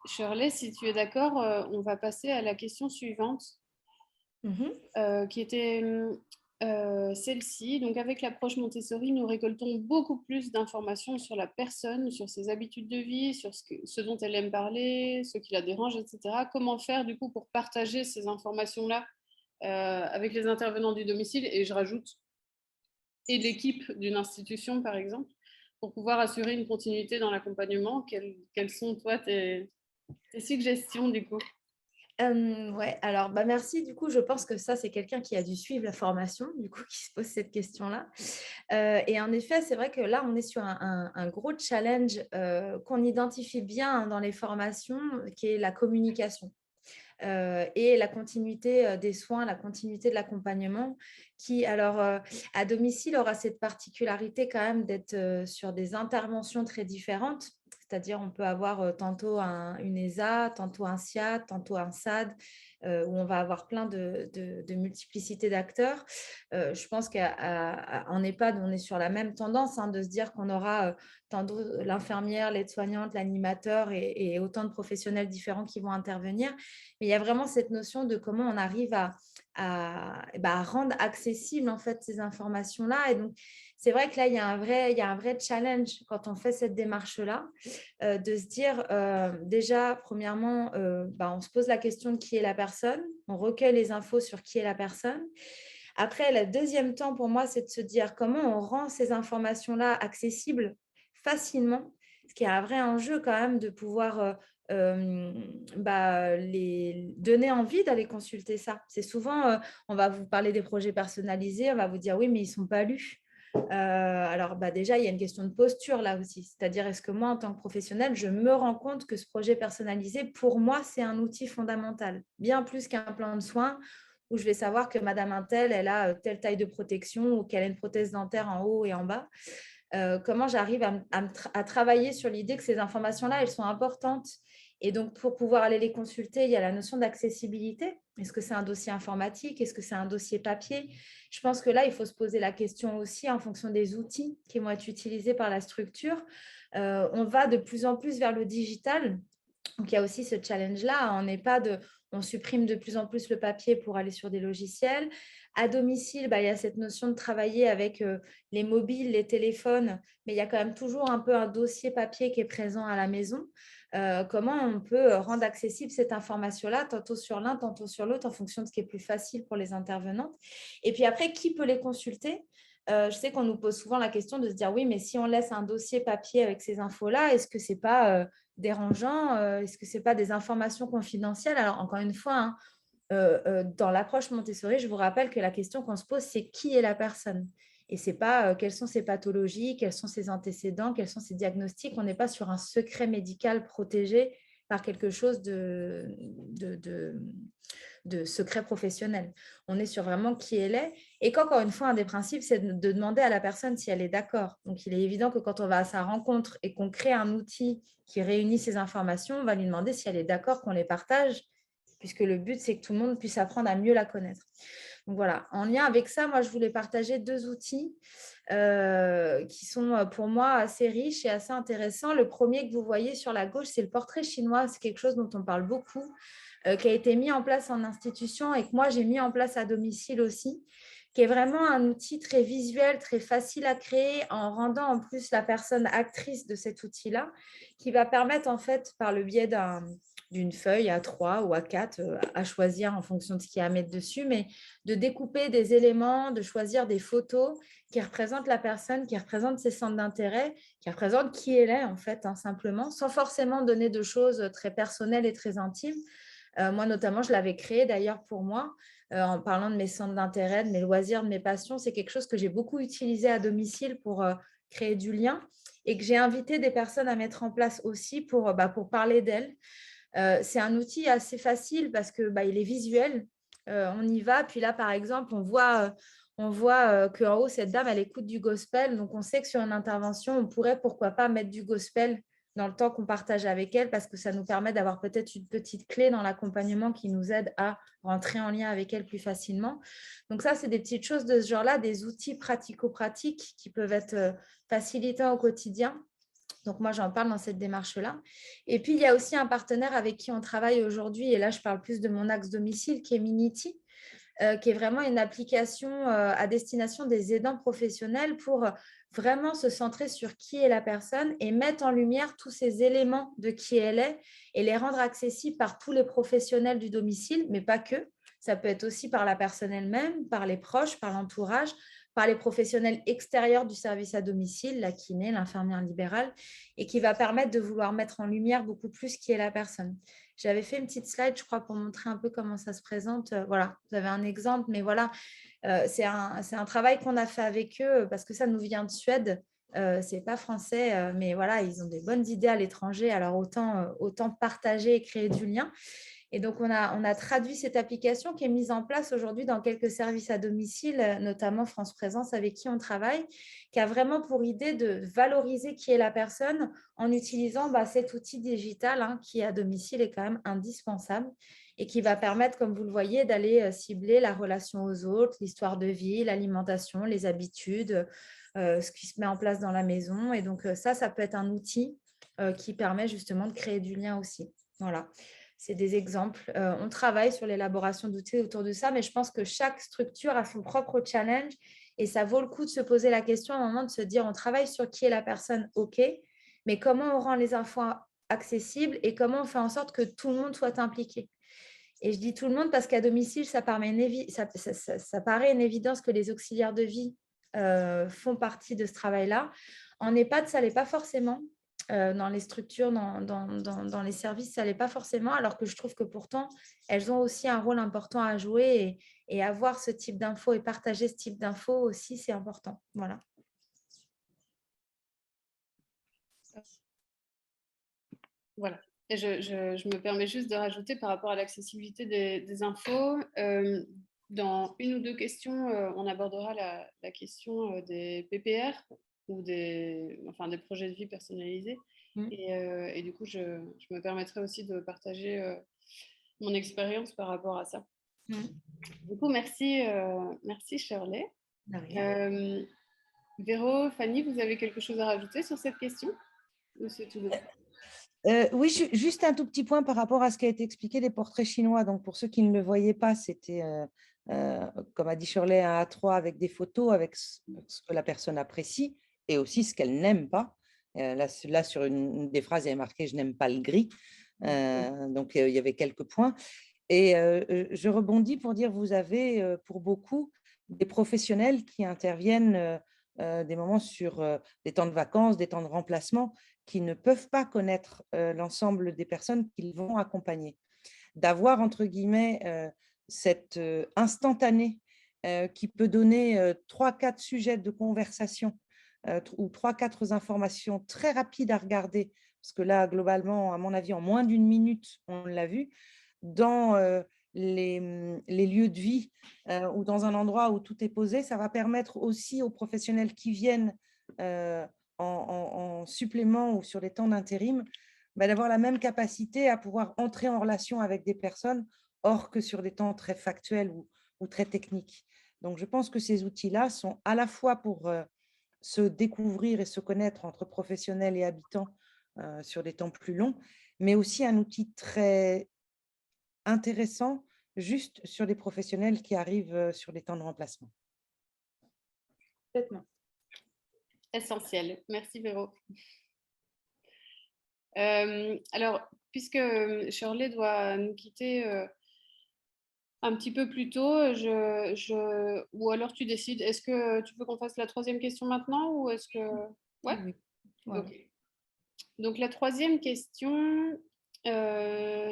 Shirley, si tu es d'accord, on va passer à la question suivante, qui était celle-ci. Donc, avec l'approche Montessori, nous récoltons beaucoup plus d'informations sur la personne, sur ses habitudes de vie, sur ce dont elle aime parler, ce qui la dérange, etc. Comment faire, du coup, pour partager ces informations-là avec les intervenants du domicile, et je rajoute, et l'équipe d'une institution, par exemple, pour pouvoir assurer une continuité dans l'accompagnement? Quelles sont, toi, tes suggestions, du coup? Ouais, alors merci. Du coup, je pense que ça, c'est quelqu'un qui a dû suivre la formation, du coup, qui se pose cette question-là. Et en effet, c'est vrai que là, on est sur un gros challenge qu'on identifie bien dans les formations, qui est la communication. Et la continuité des soins, la continuité de l'accompagnement, qui, alors, à domicile, aura cette particularité quand même d'être sur des interventions très différentes. C'est-à-dire, on peut avoir tantôt une ESA, tantôt un SIAD, tantôt un SAD, où on va avoir plein de multiplicité d'acteurs. Je pense qu'en EHPAD, on est sur la même tendance de se dire qu'on aura tantôt l'infirmière, l'aide-soignante, l'animateur et autant de professionnels différents qui vont intervenir. Mais il y a vraiment cette notion de comment on arrive à rendre accessibles en fait, ces informations-là. Et donc, c'est vrai que là, il y a un vrai challenge quand on fait cette démarche-là, de se dire, déjà, premièrement, on se pose la question de qui est la personne, on recueille les infos sur qui est la personne. Après, le deuxième temps, pour moi, c'est de se dire comment on rend ces informations-là accessibles facilement, ce qui est un vrai enjeu quand même de pouvoir les donner envie d'aller consulter ça. C'est souvent, on va vous parler des projets personnalisés, on va vous dire oui, mais ils ne sont pas lus. Alors déjà, il y a une question de posture là aussi, c'est-à-dire est-ce que moi, en tant que professionnelle, je me rends compte que ce projet personnalisé, pour moi, c'est un outil fondamental, bien plus qu'un plan de soins où je vais savoir que Madame Untel, elle a telle taille de protection ou qu'elle a une prothèse dentaire en haut et en bas. Comment j'arrive à travailler sur l'idée que ces informations-là, elles sont importantes. Et donc, pour pouvoir aller les consulter, il y a la notion d'accessibilité. Est-ce que c'est un dossier informatique? Est-ce que c'est un dossier papier? Je pense que là, il faut se poser la question aussi en fonction des outils qui vont être utilisés par la structure. On va de plus en plus vers le digital. Donc, il y a aussi ce challenge-là. On supprime de plus en plus le papier pour aller sur des logiciels. À domicile, il y a cette notion de travailler avec les mobiles, les téléphones, mais il y a quand même toujours un peu un dossier papier qui est présent à la maison. Comment on peut rendre accessible cette information-là, tantôt sur l'un, tantôt sur l'autre, en fonction de ce qui est plus facile pour les intervenantes. Et puis après, qui peut les consulter? Je sais qu'on nous pose souvent la question de se dire oui, mais si on laisse un dossier papier avec ces infos-là, est-ce que ce n'est pas dérangeant? Est-ce que ce n'est pas des informations confidentielles? Alors, encore une fois, dans l'approche Montessori, je vous rappelle que la question qu'on se pose, c'est qui est la personne? Et ce n'est pas quelles sont ses pathologies, quels sont ses antécédents, quels sont ses diagnostics. On n'est pas sur un secret médical protégé par quelque chose de secret professionnel. On est sur vraiment qui elle est. Et qu'encore une fois, un des principes, c'est de demander à la personne si elle est d'accord. Donc, il est évident que quand on va à sa rencontre et qu'on crée un outil qui réunit ces informations, on va lui demander si elle est d'accord qu'on les partage, puisque le but, c'est que tout le monde puisse apprendre à mieux la connaître. Donc voilà, en lien avec ça, moi, je voulais partager 2 outils qui sont pour moi assez riches et assez intéressants. Le premier que vous voyez sur la gauche, c'est le portrait chinois. C'est quelque chose dont on parle beaucoup, qui a été mis en place en institution et que moi, j'ai mis en place à domicile aussi, qui est vraiment un outil très visuel, très facile à créer, en rendant en plus la personne actrice de cet outil-là, qui va permettre en fait, par le biais d'une feuille à 3 ou à 4, à choisir en fonction de ce qu'il y a à mettre dessus, mais de découper des éléments, de choisir des photos qui représentent la personne, qui représentent ses centres d'intérêt, qui représentent qui elle est en fait, hein, simplement, sans forcément donner de choses très personnelles et très intimes. Moi, notamment, je l'avais créé d'ailleurs pour moi, en parlant de mes centres d'intérêt, de mes loisirs, de mes passions. C'est quelque chose que j'ai beaucoup utilisé à domicile pour créer du lien et que j'ai invité des personnes à mettre en place aussi pour parler d'elles. C'est un outil assez facile parce que il est visuel. On y va. Puis là, par exemple, on voit qu'en haut, cette dame, elle écoute du gospel. Donc, on sait que sur une intervention, on pourrait, pourquoi pas, mettre du gospel dans le temps qu'on partage avec elle parce que ça nous permet d'avoir peut-être une petite clé dans l'accompagnement qui nous aide à rentrer en lien avec elle plus facilement. Donc ça, c'est des petites choses de ce genre-là, des outils pratico-pratiques qui peuvent être facilitants au quotidien. Donc, moi, j'en parle dans cette démarche-là. Et puis, il y a aussi un partenaire avec qui on travaille aujourd'hui, et là, je parle plus de mon axe domicile, qui est Minity, qui est vraiment une application à destination des aidants professionnels pour vraiment se centrer sur qui est la personne et mettre en lumière tous ces éléments de qui elle est et les rendre accessibles par tous les professionnels du domicile, mais pas que. Ça peut être aussi par la personne elle-même, par les proches, par l'entourage, par les professionnels extérieurs du service à domicile, la kiné, l'infirmière libérale, et qui va permettre de vouloir mettre en lumière beaucoup plus qui est la personne. J'avais fait une petite slide, je crois, pour montrer un peu comment ça se présente. Voilà, vous avez un exemple, mais voilà, c'est un travail qu'on a fait avec eux parce que ça nous vient de Suède. C'est pas français, mais voilà, ils ont des bonnes idées à l'étranger, alors autant partager et créer du lien. Et donc, on a traduit cette application qui est mise en place aujourd'hui dans quelques services à domicile, notamment France Présence avec qui on travaille, qui a vraiment pour idée de valoriser qui est la personne en utilisant cet outil digital qui, à domicile, est quand même indispensable et qui va permettre, comme vous le voyez, d'aller cibler la relation aux autres, l'histoire de vie, l'alimentation, les habitudes, ce qui se met en place dans la maison. Et donc, ça peut être un outil qui permet justement de créer du lien aussi. Voilà. C'est des exemples. On travaille sur l'élaboration d'outils autour de ça, mais je pense que chaque structure a son propre challenge et ça vaut le coup de se poser la question à un moment de se dire on travaille sur qui est la personne, ok, mais comment on rend les infos accessibles et comment on fait en sorte que tout le monde soit impliqué. Et je dis tout le monde parce qu'à domicile, ça paraît une évidence que les auxiliaires de vie font partie de ce travail-là. En EHPAD, ça ne l'est pas forcément. Dans les structures, dans les services, ça ne l'est pas forcément, alors que je trouve que pourtant, elles ont aussi un rôle important à jouer et avoir ce type d'infos et partager ce type d'infos aussi, c'est important. Voilà. Voilà. Et je me permets juste de rajouter par rapport à l'accessibilité des infos. Dans une ou deux questions, on abordera la question des PPR ou des projets de vie personnalisés. Et du coup, je me permettrai aussi de partager mon expérience par rapport à ça. Du coup, merci Shirley. Véro, Fanny, vous avez quelque chose à rajouter sur cette question? Ou c'est tout bon? Oui, juste un tout petit point par rapport à ce qui a été expliqué des portraits chinois. Donc, pour ceux qui ne le voyaient pas, c'était, comme a dit Shirley, un A3 avec des photos, avec ce que la personne apprécie et aussi ce qu'elle n'aime pas. Là, sur une des phrases, il y avait marqué « je n'aime pas le gris ». Donc, il y avait quelques points. Et je rebondis pour dire, vous avez pour beaucoup des professionnels qui interviennent des moments sur des temps de vacances, des temps de remplacement, qui ne peuvent pas connaître l'ensemble des personnes qu'ils vont accompagner. D'avoir, entre guillemets, cette instantané qui peut donner 3-4 sujets de conversation ou 3-4 informations très rapides à regarder, parce que là, globalement, à mon avis, en moins d'une minute, on l'a vu, dans les lieux de vie ou dans un endroit où tout est posé, ça va permettre aussi aux professionnels qui viennent en supplément ou sur les temps d'intérim, d'avoir la même capacité à pouvoir entrer en relation avec des personnes, hors que sur des temps très factuels ou très techniques. Donc, je pense que ces outils-là sont à la fois pour se découvrir et se connaître entre professionnels et habitants sur des temps plus longs, mais aussi un outil très intéressant juste sur les professionnels qui arrivent sur les temps de remplacement. complètement. Essentiel. Merci Véro. Alors, puisque Shirley doit nous quitter un petit peu plus tôt, ou alors tu décides, est-ce que tu veux qu'on fasse la troisième question maintenant ou est-ce que... Ouais. Oui. Ouais. Ok. Donc la troisième question,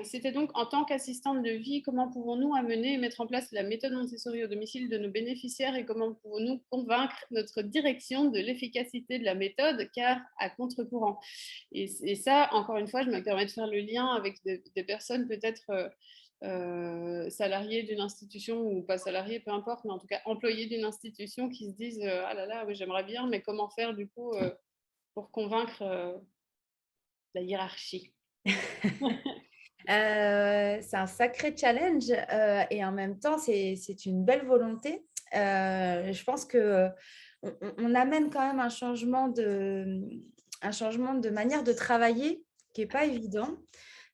c'était donc en tant qu'assistante de vie, comment pouvons-nous amener et mettre en place la méthode Montessori au domicile de nos bénéficiaires et comment pouvons-nous convaincre notre direction de l'efficacité de la méthode, car à contre-courant. Et ça, encore une fois, je me permets de faire le lien avec des personnes peut-être salariés d'une institution ou pas salariés, peu importe, mais en tout cas employés d'une institution qui se disent ah là là, oui, j'aimerais bien, mais comment faire du coup pour convaincre la hiérarchie. C'est un sacré challenge et en même temps, c'est une belle volonté. Je pense qu'on amène quand même un changement de manière de travailler qui n'est pas évident.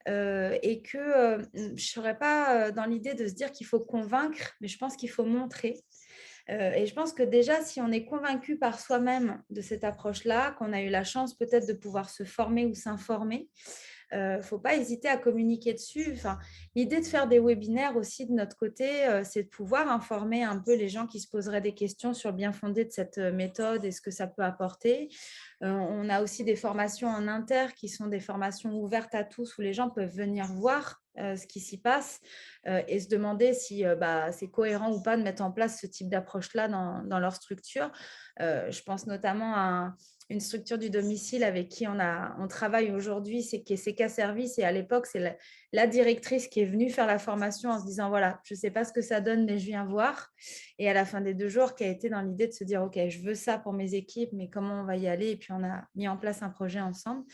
Et que je ne serais pas dans l'idée de se dire qu'il faut convaincre, mais je pense qu'il faut montrer. Et je pense que déjà, si on est convaincu par soi-même de cette approche-là, qu'on a eu la chance peut-être de pouvoir se former ou s'informer, il ne faut pas hésiter à communiquer dessus. Enfin, l'idée de faire des webinaires aussi de notre côté, c'est de pouvoir informer un peu les gens qui se poseraient des questions sur le bien fondé de cette méthode et ce que ça peut apporter. On a aussi des formations en inter qui sont des formations ouvertes à tous où les gens peuvent venir voir ce qui s'y passe et se demander si c'est cohérent ou pas de mettre en place ce type d'approche-là dans leur structure. Je pense notamment à une structure du domicile avec qui on travaille aujourd'hui, c'est CK Service. Et à l'époque, c'est la directrice qui est venue faire la formation en se disant, voilà, je ne sais pas ce que ça donne, mais je viens voir. Et à la fin des 2 jours, qui a été dans l'idée de se dire, OK, je veux ça pour mes équipes, mais comment on va y aller? Et puis, on a mis en place un projet ensemble.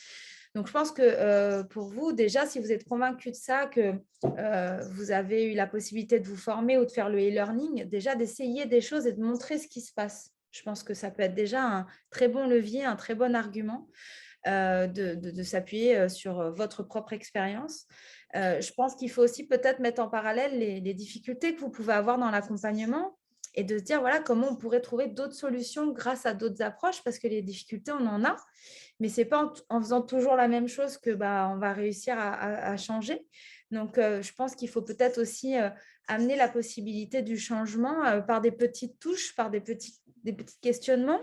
Donc, je pense que pour vous, déjà, si vous êtes convaincu de ça, que vous avez eu la possibilité de vous former ou de faire le e-learning, déjà d'essayer des choses et de montrer ce qui se passe. Je pense que ça peut être déjà un très bon levier, un très bon argument de s'appuyer sur votre propre expérience. Je pense qu'il faut aussi peut-être mettre en parallèle les difficultés que vous pouvez avoir dans l'accompagnement et de se dire, voilà, comment on pourrait trouver d'autres solutions grâce à d'autres approches, parce que les difficultés, on en a, mais ce n'est pas en faisant toujours la même chose que on va réussir à changer. Donc, je pense qu'il faut peut-être aussi amener la possibilité du changement par des petites touches, par des petits questionnements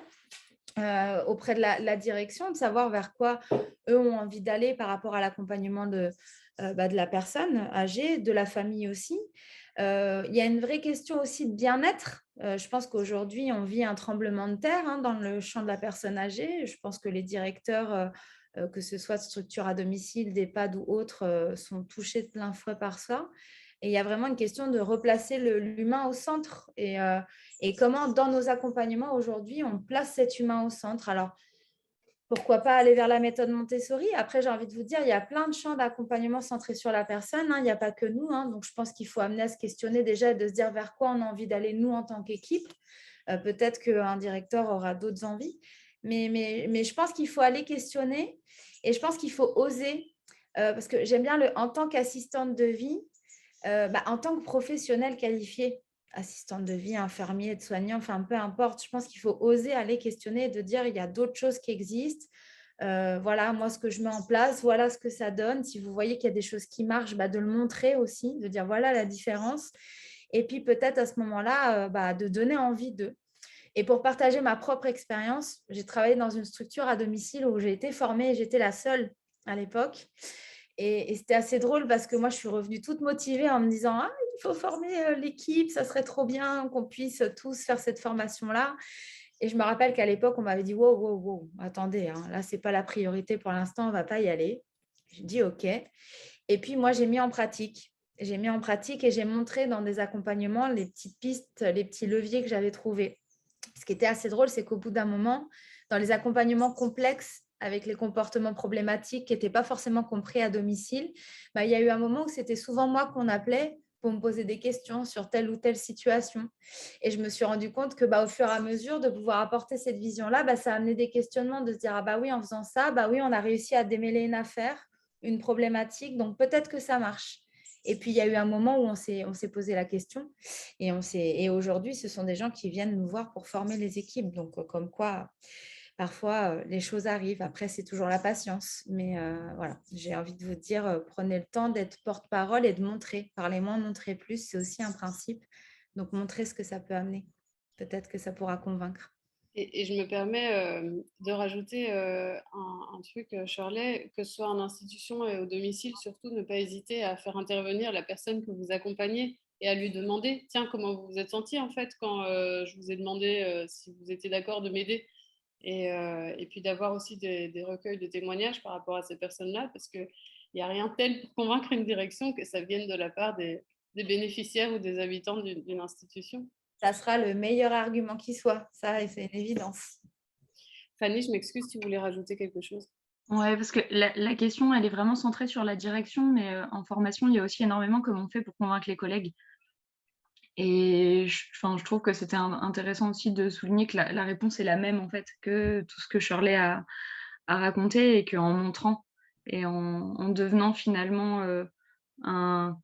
auprès de la direction, de savoir vers quoi eux ont envie d'aller par rapport à l'accompagnement de la personne âgée, de la famille aussi. Il y a une vraie question aussi de bien-être. Je pense qu'aujourd'hui, on vit un tremblement de terre dans le champ de la personne âgée. Je pense que les directeurs, que ce soit de structures à domicile, d'EHPAD ou autres, sont touchés de plein fouet par ça. Et il y a vraiment une question de replacer l'humain au centre et comment, dans nos accompagnements aujourd'hui, on place cet humain au centre. Alors, pourquoi pas aller vers la méthode Montessori? Après, j'ai envie de vous dire, il y a plein de champs d'accompagnement centrés sur la personne. Il n'y a pas que nous. Donc, je pense qu'il faut amener à se questionner déjà et de se dire vers quoi on a envie d'aller, nous, en tant qu'équipe. Peut-être qu'un directeur aura d'autres envies. Mais je pense qu'il faut aller questionner et je pense qu'il faut oser. Parce que j'aime bien en tant qu'assistante de vie, en tant que professionnel qualifié, assistante de vie, infirmier, aide-soignant, enfin peu importe, je pense qu'il faut oser aller questionner et de dire il y a d'autres choses qui existent. Voilà, moi ce que je mets en place, voilà ce que ça donne. Si vous voyez qu'il y a des choses qui marchent, de le montrer aussi, de dire voilà la différence. Et puis peut-être à ce moment-là, de donner envie d'eux. Et pour partager ma propre expérience, j'ai travaillé dans une structure à domicile où j'ai été formée et j'étais la seule à l'époque. Et c'était assez drôle parce que moi, je suis revenue toute motivée en me disant « Ah, il faut former l'équipe, ça serait trop bien qu'on puisse tous faire cette formation-là. » Et je me rappelle qu'à l'époque, on m'avait dit « Wow, wow, wow, attendez, là, ce n'est pas la priorité pour l'instant, on ne va pas y aller. » J'ai dit « Ok. » Et puis, moi, j'ai mis en pratique. J'ai mis en pratique et j'ai montré dans des accompagnements les petites pistes, les petits leviers que j'avais trouvés. Ce qui était assez drôle, c'est qu'au bout d'un moment, dans les accompagnements complexes, avec les comportements problématiques qui n'étaient pas forcément compris à domicile, il y a eu un moment où c'était souvent moi qu'on appelait pour me poser des questions sur telle ou telle situation. Et je me suis rendu compte que au fur et à mesure de pouvoir apporter cette vision-là, ça a amené des questionnements de se dire « Ah oui, en faisant ça, oui, on a réussi à démêler une affaire, une problématique, donc peut-être que ça marche. » Et puis, il y a eu un moment où on s'est posé la question et aujourd'hui, ce sont des gens qui viennent nous voir pour former les équipes. Donc, comme quoi, parfois, les choses arrivent. Après, c'est toujours la patience. Mais voilà, j'ai envie de vous dire, prenez le temps d'être porte-parole et de montrer. Parlez moins, montrez plus. C'est aussi un principe. Donc, montrez ce que ça peut amener. Peut-être que ça pourra convaincre. Et je me permets de rajouter un truc, Shirley, que ce soit en institution et au domicile, surtout ne pas hésiter à faire intervenir la personne que vous accompagnez et à lui demander, tiens, comment vous vous êtes senti en fait quand je vous ai demandé si vous étiez d'accord de m'aider. Et puis d'avoir aussi des recueils de témoignages par rapport à ces personnes-là, parce qu'il n'y a rien de tel pour convaincre une direction que ça vienne de la part des bénéficiaires ou des habitants d'une institution. Ça sera le meilleur argument qui soit. Ça, c'est une évidence. Fanny, je m'excuse, tu voulais rajouter quelque chose? Ouais, parce que la question, elle est vraiment centrée sur la direction, mais en formation, il y a aussi énormément comment on fait pour convaincre les collègues. Et je trouve que c'était intéressant aussi de souligner que la réponse est la même, en fait, que tout ce que Shirley a raconté et qu'en montrant et en devenant finalement un,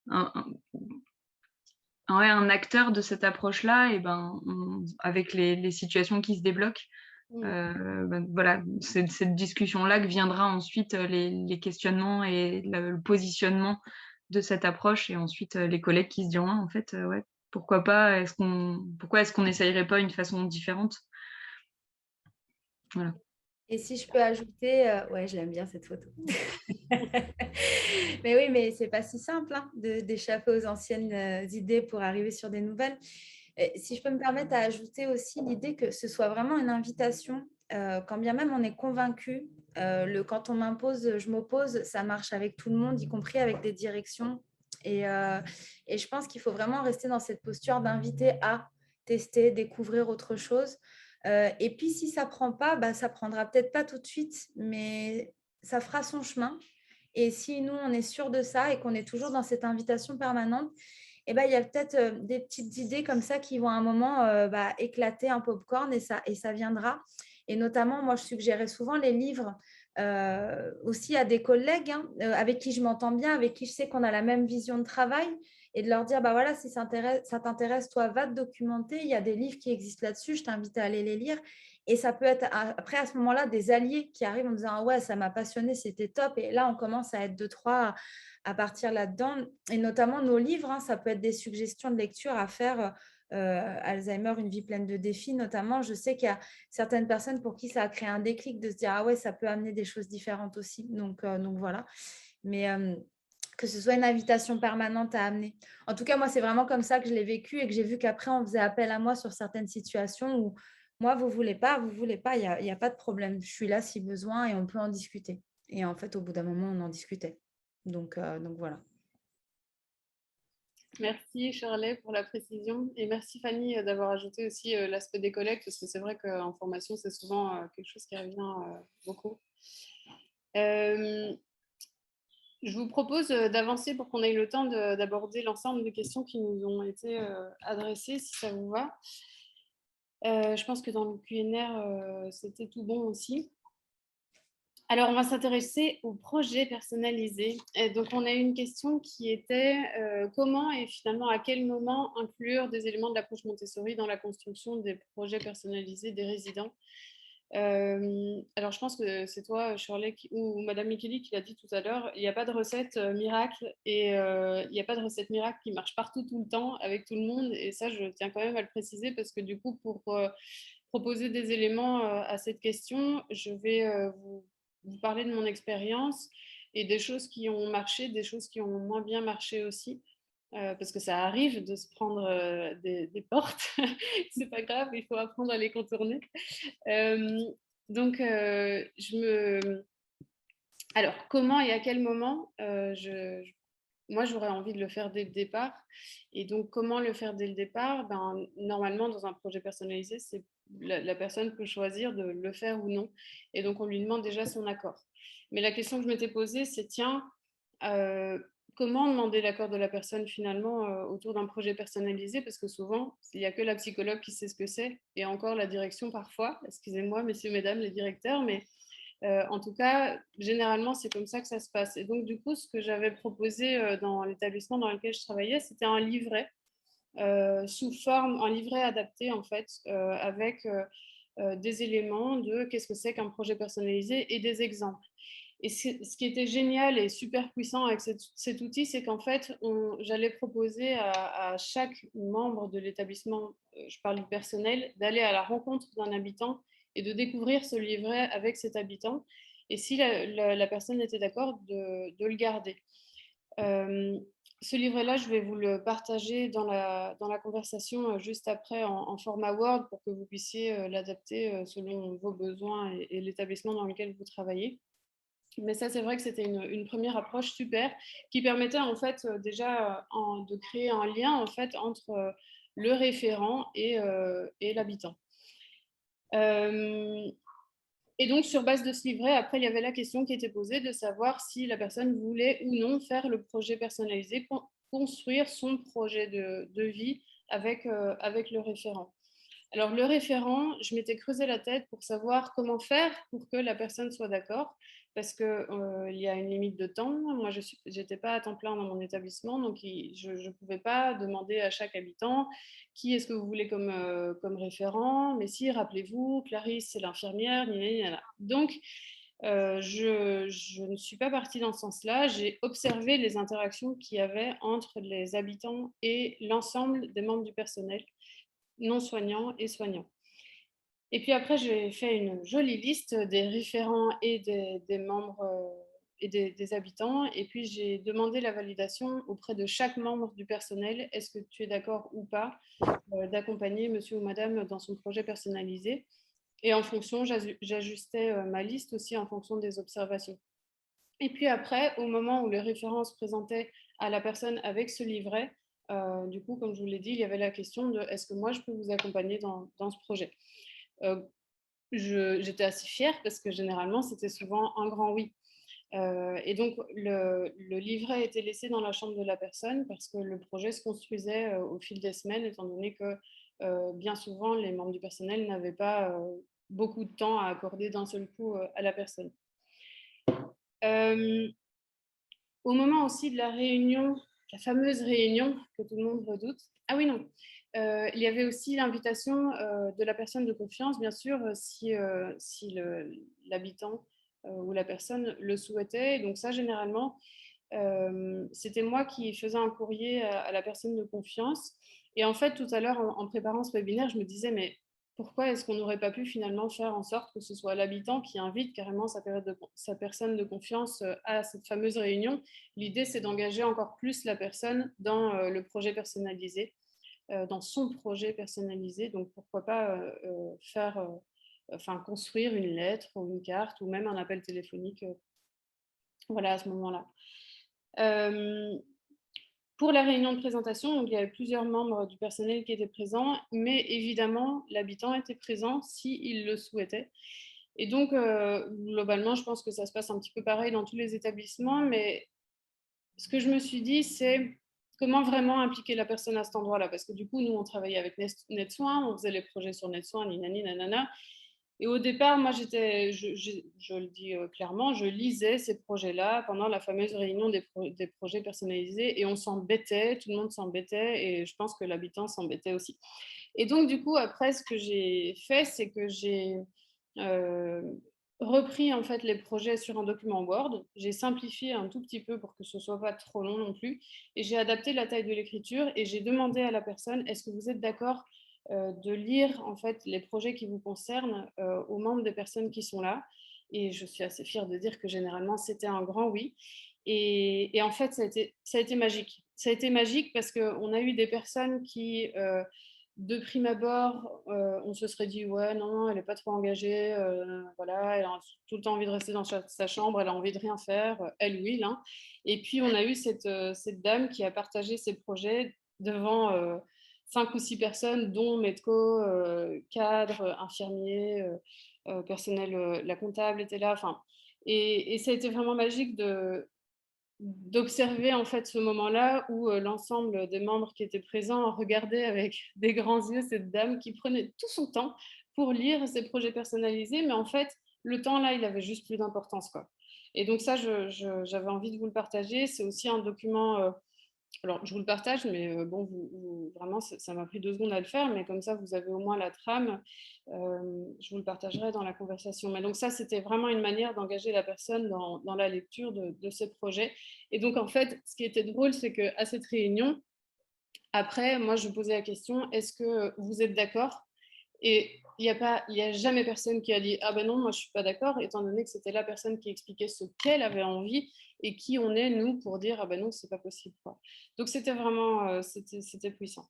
un, un acteur de cette approche-là, et ben, avec les situations qui se débloquent, voilà, c'est cette discussion-là que viendra ensuite les questionnements et le positionnement de cette approche, et ensuite les collègues qui se diront en fait, ouais, pourquoi pas, pourquoi est-ce qu'on n'essayerait pas une façon différente? Voilà. Et si je peux ajouter, ouais, je l'aime bien cette photo. Mais oui, mais c'est pas si simple hein, d'échapper aux anciennes idées pour arriver sur des nouvelles. Et si je peux me permettre à ajouter aussi l'idée que ce soit vraiment une invitation, quand bien même on est convaincu, quand on m'impose, je m'oppose, ça marche avec tout le monde, y compris avec des directions. Et je pense qu'il faut vraiment rester dans cette posture d'inviter à tester, découvrir autre chose. Et puis, si ça ne prend pas, bah, ça ne prendra peut-être pas tout de suite, mais ça fera son chemin. Et si nous, on est sûr de ça et qu'on est toujours dans cette invitation permanente, eh ben, il y a peut-être des petites idées comme ça qui vont à un moment éclater un popcorn et ça viendra. Et notamment, moi, je suggérais souvent les livres aussi à des collègues avec qui je m'entends bien, avec qui je sais qu'on a la même vision de travail et de leur dire, bah voilà, si ça t'intéresse, toi, va te documenter. Il y a des livres qui existent là-dessus, je t'invite à aller les lire. Et ça peut être, après, à ce moment-là, des alliés qui arrivent en disant, ah ouais, ça m'a passionné, c'était top. Et là, on commence à être deux, trois à partir là-dedans. Et notamment nos livres, hein, ça peut être des suggestions de lecture à faire. Alzheimer, une vie pleine de défis, notamment. Je sais qu'il y a certaines personnes pour qui ça a créé un déclic de se dire, ah ouais, ça peut amener des choses différentes aussi. Donc voilà. Mais que ce soit une invitation permanente à amener. En tout cas, moi, c'est vraiment comme ça que je l'ai vécu et que j'ai vu qu'après, on faisait appel à moi sur certaines situations où moi, vous voulez pas, il n'y a pas de problème. Je suis là si besoin et on peut en discuter. Et en fait, au bout d'un moment, on en discutait. Donc voilà. Merci Shirley pour la précision et merci Fanny d'avoir ajouté aussi l'aspect des collègues parce que c'est vrai qu'en formation, c'est souvent quelque chose qui revient beaucoup. Je vous propose d'avancer pour qu'on ait le temps d'aborder l'ensemble des questions qui nous ont été adressées, si ça vous va. Je pense que dans le Q&A, c'était tout bon aussi. Alors, on va s'intéresser au projet personnalisé. Et donc, on a eu une question qui était comment et finalement à quel moment inclure des éléments de l'approche Montessori dans la construction des projets personnalisés des résidents. Alors, je pense que c'est toi, Shirley, ou Madame Micheli qui l'a dit tout à l'heure, il n'y a pas de recette miracle et il n'y a pas de recette miracle qui marche partout tout le temps avec tout le monde. Et ça, je tiens quand même à le préciser parce que du coup, pour proposer des éléments à cette question, je vais vous parler de mon expérience et des choses qui ont marché, des choses qui ont moins bien marché aussi. Parce que ça arrive de se prendre des portes. C'est pas grave, il faut apprendre à les contourner. Donc, alors, comment et à quel moment moi, j'aurais envie de le faire dès le départ. Et donc, comment le faire dès le départ? Normalement, dans un projet personnalisé, c'est la personne peut choisir de le faire ou non. Et donc, on lui demande déjà son accord. Mais la question que je m'étais posée, c'est tiens, comment demander l'accord de la personne finalement autour d'un projet personnalisé? Parce que souvent, il n'y a que la psychologue qui sait ce que c'est. Et encore la direction parfois. Excusez-moi, messieurs, mesdames, les directeurs, mais En tout cas, généralement, c'est comme ça que ça se passe. Et donc, du coup, ce que j'avais proposé dans l'établissement dans lequel je travaillais, c'était un livret sous forme, un livret adapté, en fait, avec des éléments de qu'est-ce que c'est qu'un projet personnalisé et des exemples. Et ce qui était génial et super puissant avec cet outil, c'est qu'en fait, j'allais proposer à chaque membre de l'établissement, je parle du personnel, d'aller à la rencontre d'un habitant et de découvrir ce livret avec cet habitant. Et si la personne était d'accord, de le garder. Ce livret-là, je vais vous le partager dans la conversation juste après en format Word pour que vous puissiez l'adapter selon vos besoins et l'établissement dans lequel vous travaillez. Mais ça, c'est vrai que c'était une première approche super qui permettait en fait déjà de créer un lien en fait entre le référent et l'habitant. Et donc, sur base de ce livret, après, il y avait la question qui était posée de savoir si la personne voulait ou non faire le projet personnalisé, construire son projet de vie avec le référent. Alors, le référent, je m'étais creusé la tête pour savoir comment faire pour que la personne soit d'accord, parce qu'il y a une limite de temps. Moi, je n'étais pas à temps plein dans mon établissement, donc je ne pouvais pas demander à chaque habitant qui est-ce que vous voulez comme référent. Mais si, rappelez-vous, Clarisse, c'est l'infirmière, donc je ne suis pas partie dans ce sens-là. J'ai observé les interactions qu'il y avait entre les habitants et l'ensemble des membres du personnel, non soignants et soignants. Et puis après, j'ai fait une jolie liste des référents et des membres et des habitants. Et puis, j'ai demandé la validation auprès de chaque membre du personnel. Est-ce que tu es d'accord ou pas d'accompagner monsieur ou madame dans son projet personnalisé? Et en fonction, j'ajustais ma liste aussi en fonction des observations. Et puis après, au moment où le référent se présentait à la personne avec ce livret, du coup, comme je vous l'ai dit, il y avait la question de est-ce que moi, je peux vous accompagner dans ce projet? J'étais assez fière parce que généralement, c'était souvent un grand oui. Et donc, le livret était laissé dans la chambre de la personne parce que le projet se construisait au fil des semaines, étant donné que bien souvent, les membres du personnel n'avaient pas beaucoup de temps à accorder d'un seul coup à la personne. Au moment aussi de la réunion, la fameuse réunion que tout le monde redoute. Ah oui, non. Il y avait aussi l'invitation de la personne de confiance, bien sûr, si l'habitant ou la personne le souhaitait. Donc ça, généralement, c'était moi qui faisais un courrier à la personne de confiance. Et en fait, tout à l'heure, en préparant ce webinaire, je me disais, mais pourquoi est-ce qu'on n'aurait pas pu finalement faire en sorte que ce soit l'habitant qui invite carrément sa personne de confiance à cette fameuse réunion? L'idée, c'est d'engager encore plus la personne dans le projet personnalisé, dans son projet personnalisé. Donc, pourquoi pas construire une lettre ou une carte ou même un appel téléphonique voilà, à ce moment-là. Pour la réunion de présentation, donc, il y avait plusieurs membres du personnel qui étaient présents, mais évidemment, l'habitant était présent s'il le souhaitait. Et donc, globalement, je pense que ça se passe un petit peu pareil dans tous les établissements, mais ce que je me suis dit, c'est comment vraiment impliquer la personne à cet endroit-là. Parce que du coup, nous, on travaillait avec NetSoin, on faisait les projets sur NetSoin, ninani, nanana. Et au départ, moi, je le dis clairement, je lisais ces projets-là pendant la fameuse réunion des projets personnalisés et on s'embêtait, tout le monde s'embêtait et je pense que l'habitant s'embêtait aussi. Et donc, du coup, après, ce que j'ai fait, c'est que j'ai repris en fait les projets sur un document Word. J'ai simplifié un tout petit peu pour que ce ne soit pas trop long non plus et j'ai adapté la taille de l'écriture et j'ai demandé à la personne, est-ce que vous êtes d'accord de lire en fait les projets qui vous concernent aux membres des personnes qui sont là. Et je suis assez fière de dire que généralement c'était un grand oui. Et en fait, ça a été magique. Ça a été magique parce qu'on a eu des personnes qui, de prime abord, on se serait dit ouais, non, elle n'est pas trop engagée, voilà, elle a tout le temps envie de rester dans sa chambre, elle a envie de rien faire, elle, oui, là. Et puis on a eu cette dame qui a partagé ses projets devant 5 ou 6 personnes, dont médecaux, cadres, infirmiers, personnel, la comptable était là. Et ça a été vraiment magique d'observer en fait ce moment-là où l'ensemble des membres qui étaient présents regardaient avec des grands yeux cette dame qui prenait tout son temps pour lire ses projets personnalisés, mais en fait le temps, là, il avait juste plus d'importance, quoi. Et donc ça, j'avais envie de vous le partager. C'est aussi un document... alors, je vous le partage, mais bon, vraiment, ça m'a pris 2 secondes à le faire, mais comme ça, vous avez au moins la trame. Je vous le partagerai dans la conversation. Mais donc ça, c'était vraiment une manière d'engager la personne dans la lecture de ce projet. Et donc, en fait, ce qui était drôle, c'est qu'à cette réunion, après, moi, je posais la question, est-ce que vous êtes d'accord? Et il n'y a jamais personne qui a dit, ah ben non, moi, je ne suis pas d'accord, étant donné que c'était la personne qui expliquait ce qu'elle avait envie et qui on est, nous, pour dire, ah ben non, ce n'est pas possible, quoi. Donc, c'était vraiment, c'était puissant.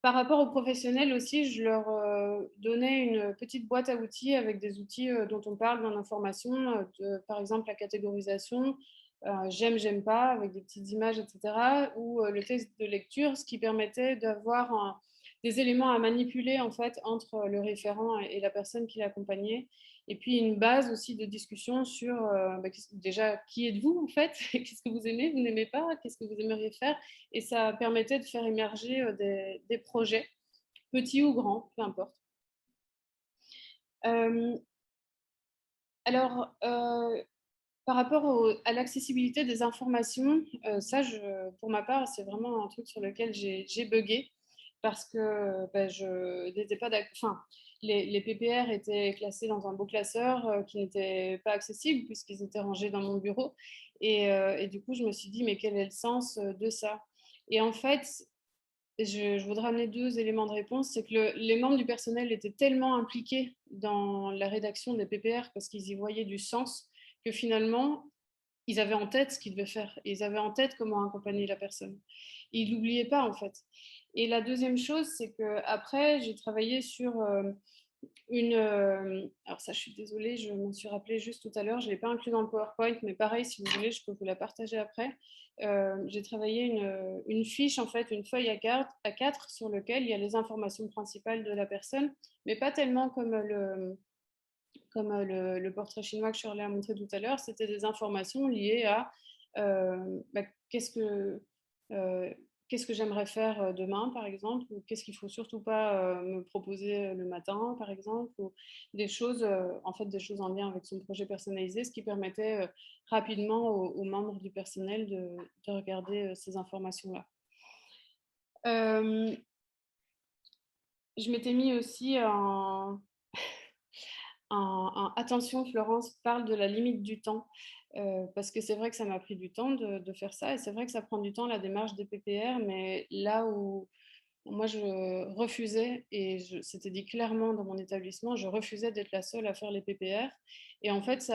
Par rapport aux professionnels aussi, je leur donnais une petite boîte à outils avec des outils dont on parle dans l'information, par exemple la catégorisation, j'aime, j'aime pas, avec des petites images, etc. Ou le texte de lecture, ce qui permettait d'avoir des éléments à manipuler en fait entre le référent et la personne qui l'accompagnait. Et puis une base aussi de discussion sur déjà qui êtes-vous en fait, qu'est-ce que vous aimez, vous n'aimez pas, qu'est-ce que vous aimeriez faire. Et ça permettait de faire émerger des projets, petits ou grands, peu importe. Alors, par rapport à l'accessibilité des informations, ça, pour ma part, c'est vraiment un truc sur lequel j'ai bugué parce que je n'étais pas d'accord. Enfin, les PPR étaient classés dans un beau classeur qui n'était pas accessible puisqu'ils étaient rangés dans mon bureau. Et du coup, je me suis dit, mais quel est le sens de ça? Et en fait, je voudrais amener 2 éléments de réponse. C'est que les membres du personnel étaient tellement impliqués dans la rédaction des PPR parce qu'ils y voyaient du sens que finalement, ils avaient en tête ce qu'ils devaient faire. Et ils avaient en tête comment accompagner la personne. Et ils ne l'oubliaient pas, en fait. Et la deuxième chose, c'est qu'après, j'ai travaillé sur alors ça, je suis désolée, je m'en suis rappelée juste tout à l'heure. Je ne l'ai pas inclus dans le PowerPoint, mais pareil, si vous voulez, je peux vous la partager après. J'ai travaillé une fiche, en fait, une feuille à 4 sur lequel il y a les informations principales de la personne, mais pas tellement comme le portrait chinois que Shirley a montré tout à l'heure. C'était des informations liées à qu'est-ce que j'aimerais faire demain, par exemple, ou qu'est-ce qu'il ne faut surtout pas me proposer le matin, par exemple, ou des choses, en fait, des choses en lien avec son projet personnalisé, ce qui permettait rapidement aux membres du personnel de regarder ces informations-là. Je m'étais mis aussi attention, Florence parle de la limite du temps, parce que c'est vrai que ça m'a pris du temps de faire ça, et c'est vrai que ça prend du temps, la démarche des PPR, mais là où moi je refusais, et c'était dit clairement dans mon établissement, je refusais d'être la seule à faire les PPR, et en fait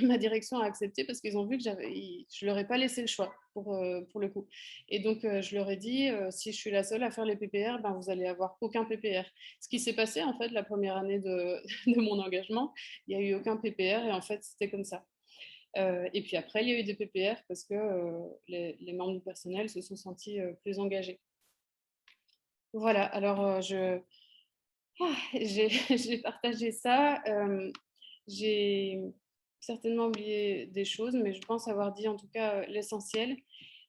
ma direction a accepté parce qu'ils ont vu que je leur ai pas laissé le choix pour le coup. Et donc je leur ai dit, si je suis la seule à faire les PPR, ben, vous allez avoir aucun PPR. Ce qui s'est passé en fait la première année de mon engagement, il n'y a eu aucun PPR, et en fait c'était comme ça. Et puis après, il y a eu des PPR parce que les membres du personnel se sont sentis plus engagés. Voilà, alors j'ai partagé ça. J'ai certainement oublié des choses, mais je pense avoir dit en tout cas l'essentiel.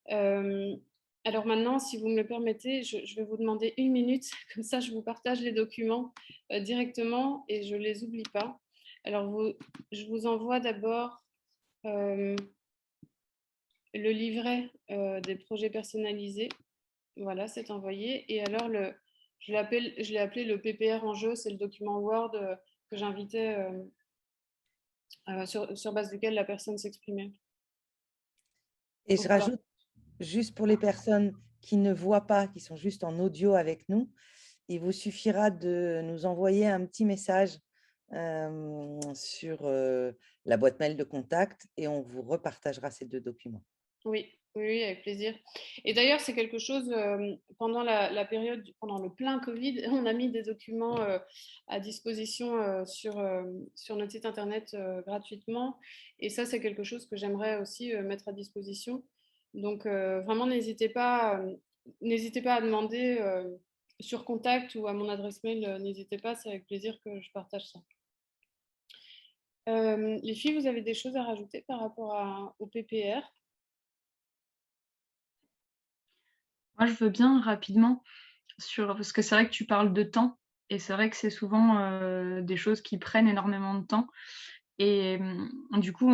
Alors maintenant, si vous me le permettez, je vais vous demander 1 minute, comme ça je vous partage les documents directement et je ne les oublie pas. Alors je vous envoie d'abord le livret des projets personnalisés. Voilà, c'est envoyé. Et alors, je l'ai appelé le PPR en jeu, c'est le document Word que j'invitais sur base duquel la personne s'exprimait. Et je rajoute, juste pour les personnes qui ne voient pas, qui sont juste en audio avec nous, il vous suffira de nous envoyer un petit message sur la boîte mail de contact et on vous repartagera ces 2 documents. Oui, oui, avec plaisir. Et d'ailleurs, c'est quelque chose, pendant la période, pendant le plein Covid, on a mis des documents à disposition sur notre site internet gratuitement. Et ça, c'est quelque chose que j'aimerais aussi mettre à disposition. Donc, vraiment, n'hésitez pas à demander sur contact ou à mon adresse mail, n'hésitez pas, c'est avec plaisir que je partage ça. Les filles, vous avez des choses à rajouter par rapport au PPR? Moi, je veux bien rapidement parce que c'est vrai que tu parles de temps Et c'est vrai que c'est souvent des choses qui prennent énormément de temps. Et du coup,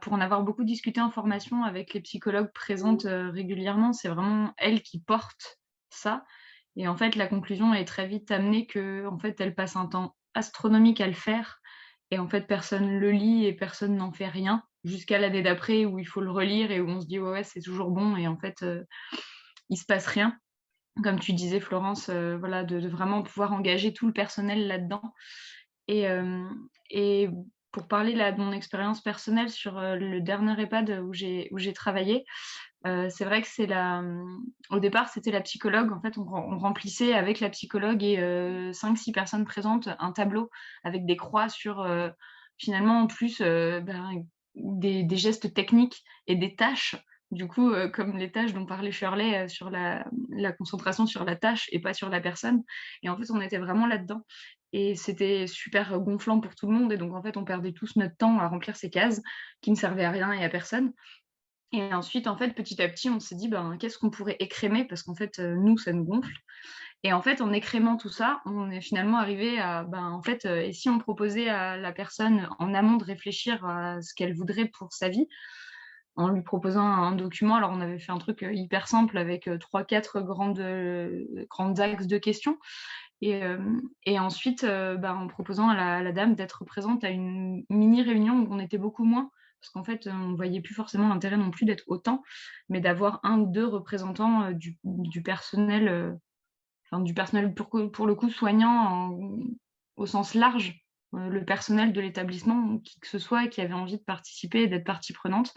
pour en avoir beaucoup discuté en formation avec les psychologues présentes régulièrement, c'est vraiment elles qui portent ça. Et en fait, la conclusion est très vite amenée que, en fait, elles passent un temps astronomique à le faire. Et en fait, personne le lit et personne n'en fait rien jusqu'à l'année d'après où il faut le relire et où on se dit ouais, c'est toujours bon. Et en fait, il se passe rien. Comme tu disais, Florence, voilà, de vraiment pouvoir engager tout le personnel là-dedans. Et pour parler là de mon expérience personnelle sur le dernier EHPAD où j'ai travaillé, c'est vrai que au départ, c'était la psychologue. En fait, on remplissait avec la psychologue et 5-6 personnes présentes un tableau avec des croix sur finalement en plus des gestes techniques et des tâches. Du coup, comme les tâches dont parlait Shirley sur la concentration sur la tâche et pas sur la personne. Et en fait, on était vraiment là-dedans. Et c'était super gonflant pour tout le monde. Et donc, en fait, on perdait tous notre temps à remplir ces cases qui ne servaient à rien et à personne. Et ensuite, en fait, petit à petit, on s'est dit, qu'est-ce qu'on pourrait écrémer? Parce qu'en fait, nous, ça nous gonfle. Et en fait, en écrémant tout ça, on est finalement arrivé à, en fait, et si on proposait à la personne en amont de réfléchir à ce qu'elle voudrait pour sa vie, en lui proposant un document. Alors, on avait fait un truc hyper simple avec 3-4 grandes axes de questions. Et ensuite, en proposant à la dame d'être présente à une mini-réunion où on était beaucoup moins, parce qu'en fait, on ne voyait plus forcément l'intérêt non plus d'être autant, mais d'avoir 1 ou 2 représentants du personnel, du personnel pour le coup soignant au sens large, le personnel de l'établissement, qui que ce soit, qui avait envie de participer et d'être partie prenante.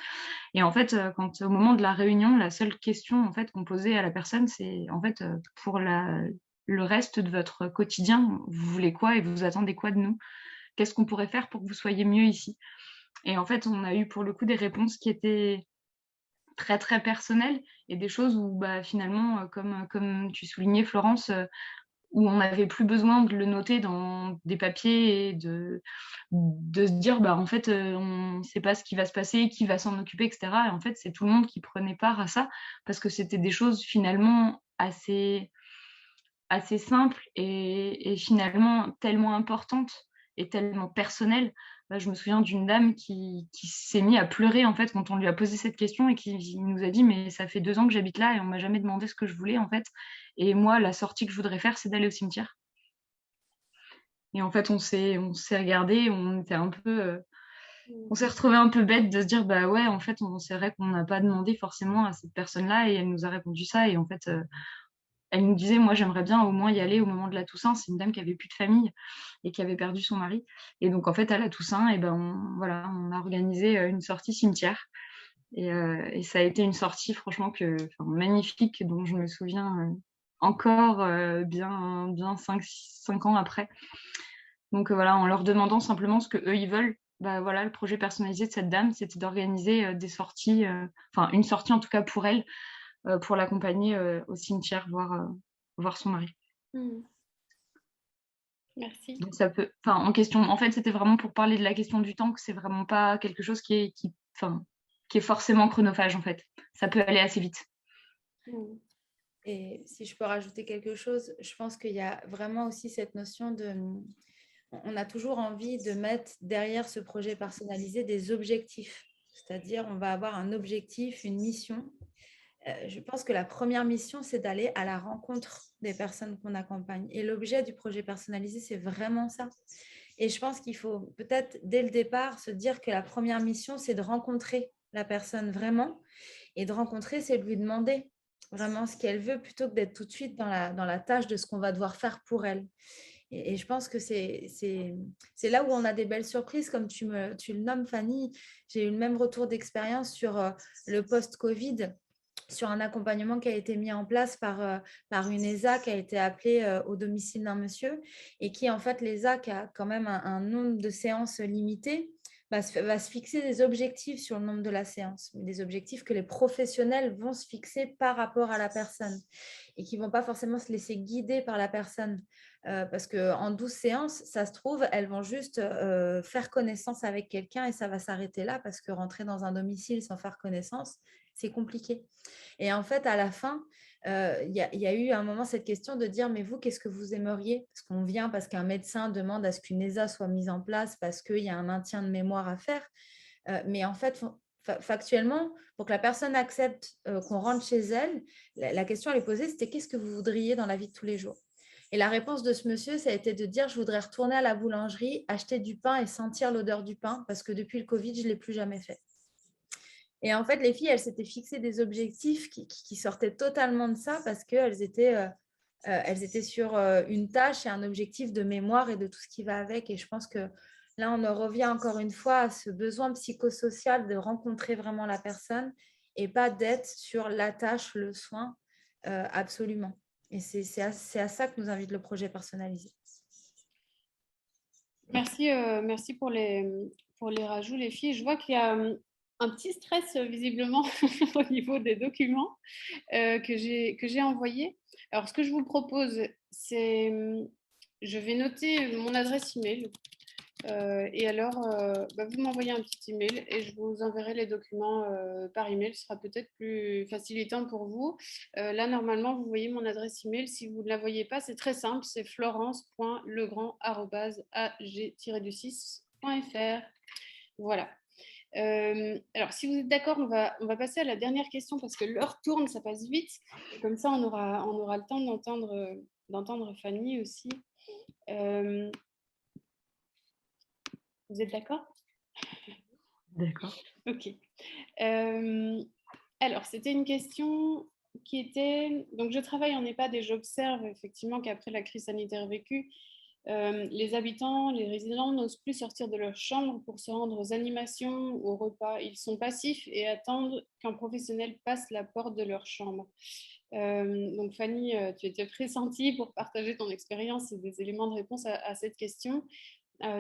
Et en fait, quand au moment de la réunion, la seule question en fait qu'on posait à la personne, c'est en fait pour le reste de votre quotidien, vous voulez quoi et vous attendez quoi de nous? Qu'est-ce qu'on pourrait faire pour que vous soyez mieux ici? Et en fait, on a eu pour le coup des réponses qui étaient très, très personnelles et des choses où finalement, comme tu soulignais Florence, où on n'avait plus besoin de le noter dans des papiers et de se dire en fait on ne sait pas ce qui va se passer, qui va s'en occuper, etc. Et en fait, c'est tout le monde qui prenait part à ça parce que c'était des choses finalement assez simples et finalement tellement importantes et tellement personnelles. Je me souviens d'une dame qui s'est mise à pleurer en fait quand on lui a posé cette question et qui nous a dit mais ça fait 2 ans que j'habite là et on m'a jamais demandé ce que je voulais en fait. Et moi, la sortie que je voudrais faire, c'est d'aller au cimetière. Et en fait, on s'est regardé, on était un peu, on s'est retrouvé un peu bête de se dire ouais, en fait, c'est vrai qu'on n'a pas demandé forcément à cette personne-là et elle nous a répondu ça. Et en fait, elle nous disait, moi, j'aimerais bien au moins y aller au moment de la Toussaint. C'est une dame qui avait plus de famille et qui avait perdu son mari. Et donc, en fait, à la Toussaint, et on a organisé une sortie cimetière. Et ça a été une sortie, franchement, magnifique, dont je me souviens encore bien 5 ans après. Donc voilà, en leur demandant simplement ce qu'eux, ils veulent. Voilà, le projet personnalisé de cette dame, c'était d'organiser des sorties, une sortie en tout cas pour elle, pour l'accompagner au cimetière, voir son mari. Merci. Donc ça peut, en question, en fait, c'était vraiment pour parler de la question du temps, que c'est vraiment pas quelque chose qui est forcément chronophage en fait. Ça peut aller assez vite. Et si je peux rajouter quelque chose, je pense qu'il y a vraiment aussi cette notion de... On a toujours envie de mettre derrière ce projet personnalisé des objectifs. C'est-à-dire, on va avoir un objectif, une mission. Je pense que la première mission, c'est d'aller à la rencontre des personnes qu'on accompagne. Et l'objet du projet personnalisé, c'est vraiment ça. Et je pense qu'il faut peut-être, dès le départ, se dire que la première mission, c'est de rencontrer la personne vraiment. Et de rencontrer, c'est de lui demander vraiment ce qu'elle veut plutôt que d'être tout de suite dans la tâche de ce qu'on va devoir faire pour elle. Et je pense que c'est là où on a des belles surprises, comme tu le nommes, Fanny. J'ai eu le même retour d'expérience sur le post-Covid, sur un accompagnement qui a été mis en place par une ESA qui a été appelée au domicile d'un monsieur et qui, en fait, l'ESA qui a quand même un nombre de séances limité, va se fixer des objectifs sur le nombre de la séance, des objectifs que les professionnels vont se fixer par rapport à la personne et qui ne vont pas forcément se laisser guider par la personne. Parce qu'en 12 séances, ça se trouve, elles vont juste faire connaissance avec quelqu'un et ça va s'arrêter là parce que rentrer dans un domicile sans faire connaissance, c'est compliqué. Et en fait, à la fin, il y a eu à un moment cette question de dire, mais vous, qu'est-ce que vous aimeriez? Parce qu'on vient parce qu'un médecin demande à ce qu'une ESA soit mise en place parce qu'il y a un maintien de mémoire à faire. Mais en fait, factuellement, pour que la personne accepte qu'on rentre chez elle, la question à lui poser, c'était qu'est-ce que vous voudriez dans la vie de tous les jours? Et la réponse de ce monsieur, ça a été de dire, je voudrais retourner à la boulangerie, acheter du pain et sentir l'odeur du pain parce que depuis le Covid, je ne l'ai plus jamais fait. Et en fait, les filles, elles s'étaient fixées des objectifs qui sortaient totalement de ça parce qu'elles étaient sur une tâche et un objectif de mémoire et de tout ce qui va avec. Et je pense que là, on en revient encore une fois à ce besoin psychosocial de rencontrer vraiment la personne et pas d'être sur la tâche, le soin, absolument. Et c'est à ça que nous invite le projet personnalisé. Merci pour les rajouts, les filles. Je vois qu'il y a un petit stress visiblement au niveau des documents que j'ai envoyés. Alors, ce que je vous propose, c'est, je vais noter mon adresse email. Et alors, vous m'envoyez un petit email et je vous enverrai les documents par email. Ce sera peut-être plus facilitant pour vous. Là, normalement, vous voyez mon adresse email. Si vous ne la voyez pas, c'est très simple. C'est florence.legrand@g-du6.fr. Voilà. Alors, si vous êtes d'accord, on va passer à la dernière question parce que l'heure tourne, ça passe vite. Et comme ça, on aura le temps d'entendre Fanny aussi. Vous êtes d'accord? D'accord. Ok. Alors, c'était une question qui était... Donc, je travaille en EHPAD et j'observe effectivement qu'après la crise sanitaire vécue, les habitants, les résidents n'osent plus sortir de leur chambre pour se rendre aux animations, aux repas. Ils sont passifs et attendent qu'un professionnel passe la porte de leur chambre. Donc Fanny, tu étais pressentie pour partager ton expérience et des éléments de réponse à cette question.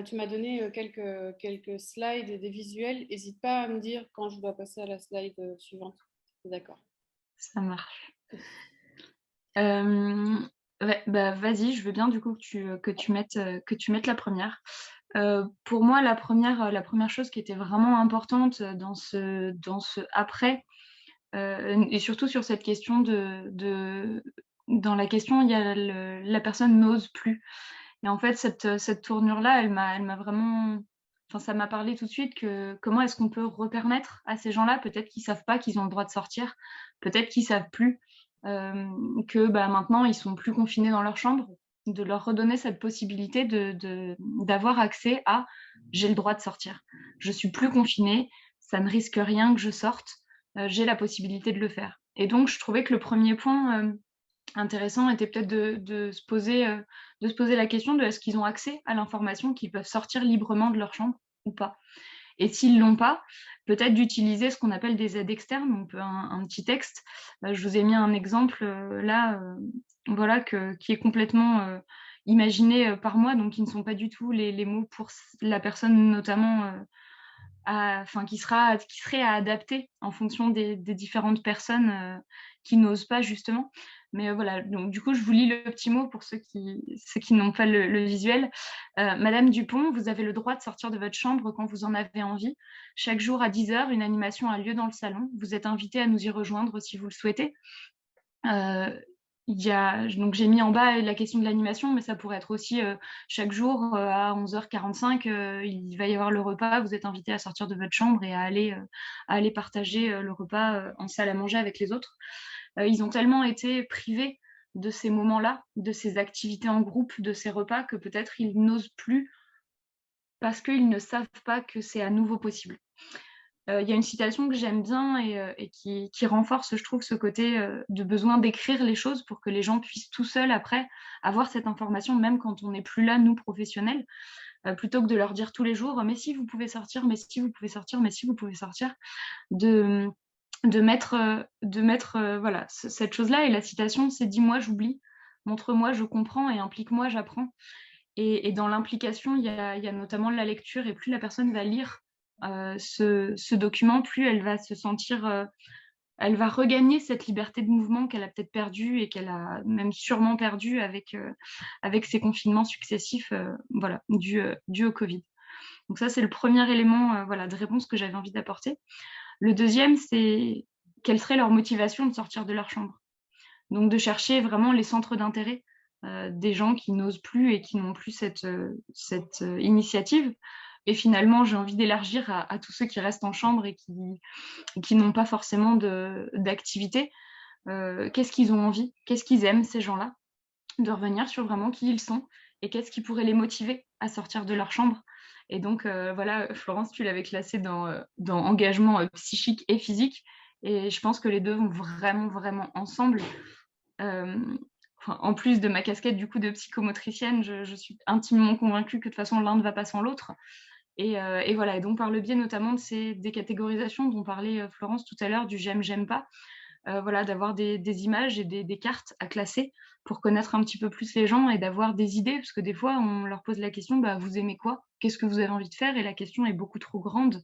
Tu m'as donné quelques slides et des visuels. N'hésite pas à me dire quand je dois passer à la slide suivante. D'accord. Ça marche. Ouais, vas-y, je veux bien du coup que tu mettes la première. Pour moi, la première chose qui était vraiment importante dans ce après, et surtout sur cette question dans la question, il y a la personne n'ose plus. Et en fait, cette tournure-là, elle m'a vraiment... Enfin, ça m'a parlé tout de suite que comment est-ce qu'on peut repermettre à ces gens-là, peut-être qu'ils savent pas qu'ils ont le droit de sortir, peut-être qu'ils savent plus, que maintenant, ils sont plus confinés dans leur chambre, de leur redonner cette possibilité d'avoir accès à « j'ai le droit de sortir, je suis plus confinée, ça ne risque rien que je sorte, j'ai la possibilité de le faire ». Et donc, je trouvais que le premier point intéressant était peut-être de se poser la question de est-ce qu'ils ont accès à l'information, qu'ils peuvent sortir librement de leur chambre ou pas. Et s'ils ne l'ont pas, peut-être d'utiliser ce qu'on appelle des aides externes, donc un petit texte. Je vous ai mis un exemple là, voilà, qui est complètement imaginé par moi, donc qui ne sont pas du tout les mots pour la personne notamment qui serait à adapter en fonction des différentes personnes qui n'osent pas justement. Mais voilà, donc du coup, je vous lis le petit mot pour ceux qui n'ont pas le visuel. Madame Dupont, vous avez le droit de sortir de votre chambre quand vous en avez envie. Chaque jour à 10 h, une animation a lieu dans le salon. Vous êtes invité à nous y rejoindre si vous le souhaitez. Donc j'ai mis en bas la question de l'animation, mais ça pourrait être aussi chaque jour à 11h45, il va y avoir le repas, vous êtes invité à sortir de votre chambre et à aller partager le repas en salle à manger avec les autres. Ils ont tellement été privés de ces moments-là, de ces activités en groupe, de ces repas, que peut-être ils n'osent plus parce qu'ils ne savent pas que c'est à nouveau possible. Il y a une citation que j'aime bien et qui renforce, je trouve, ce côté de besoin d'écrire les choses pour que les gens puissent tout seuls, après, avoir cette information, même quand on n'est plus là, nous, professionnels, plutôt que de leur dire tous les jours « mais si vous pouvez sortir, mais si vous pouvez sortir, mais si vous pouvez sortir », de mettre voilà, cette chose-là. Et la citation, c'est « dis-moi, j'oublie, montre-moi, je comprends, et implique-moi, j'apprends ». Et dans l'implication, il y a notamment la lecture, et plus la personne va lire ce document, plus elle va se sentir, elle va regagner cette liberté de mouvement qu'elle a peut-être perdue et qu'elle a même sûrement perdue avec ces confinements successifs voilà, dus au Covid. Donc ça, c'est le premier élément voilà, de réponse que j'avais envie d'apporter. Le deuxième, c'est quelle serait leur motivation de sortir de leur chambre. Donc de chercher vraiment les centres d'intérêt des gens qui n'osent plus et qui n'ont plus cette initiative. Et finalement, j'ai envie d'élargir à tous ceux qui restent en chambre et qui n'ont pas forcément d'activité. Qu'est-ce qu'ils ont envie, qu'est-ce qu'ils aiment, ces gens-là, de revenir sur vraiment qui ils sont et qu'est-ce qui pourrait les motiver à sortir de leur chambre. Et donc, voilà, Florence, tu l'avais classé dans engagement psychique et physique. Et je pense que les deux vont vraiment, vraiment ensemble. En plus de ma casquette du coup de psychomotricienne, je suis intimement convaincue que de toute façon, l'un ne va pas sans l'autre. Et voilà, et donc par le biais notamment de ces décatégorisations dont parlait Florence tout à l'heure, du j'aime, j'aime pas, voilà, d'avoir des images et des cartes à classer pour connaître un petit peu plus les gens et d'avoir des idées, parce que des fois, on leur pose la question, bah, vous aimez quoi? Qu'est-ce que vous avez envie de faire? Et la question est beaucoup trop grande.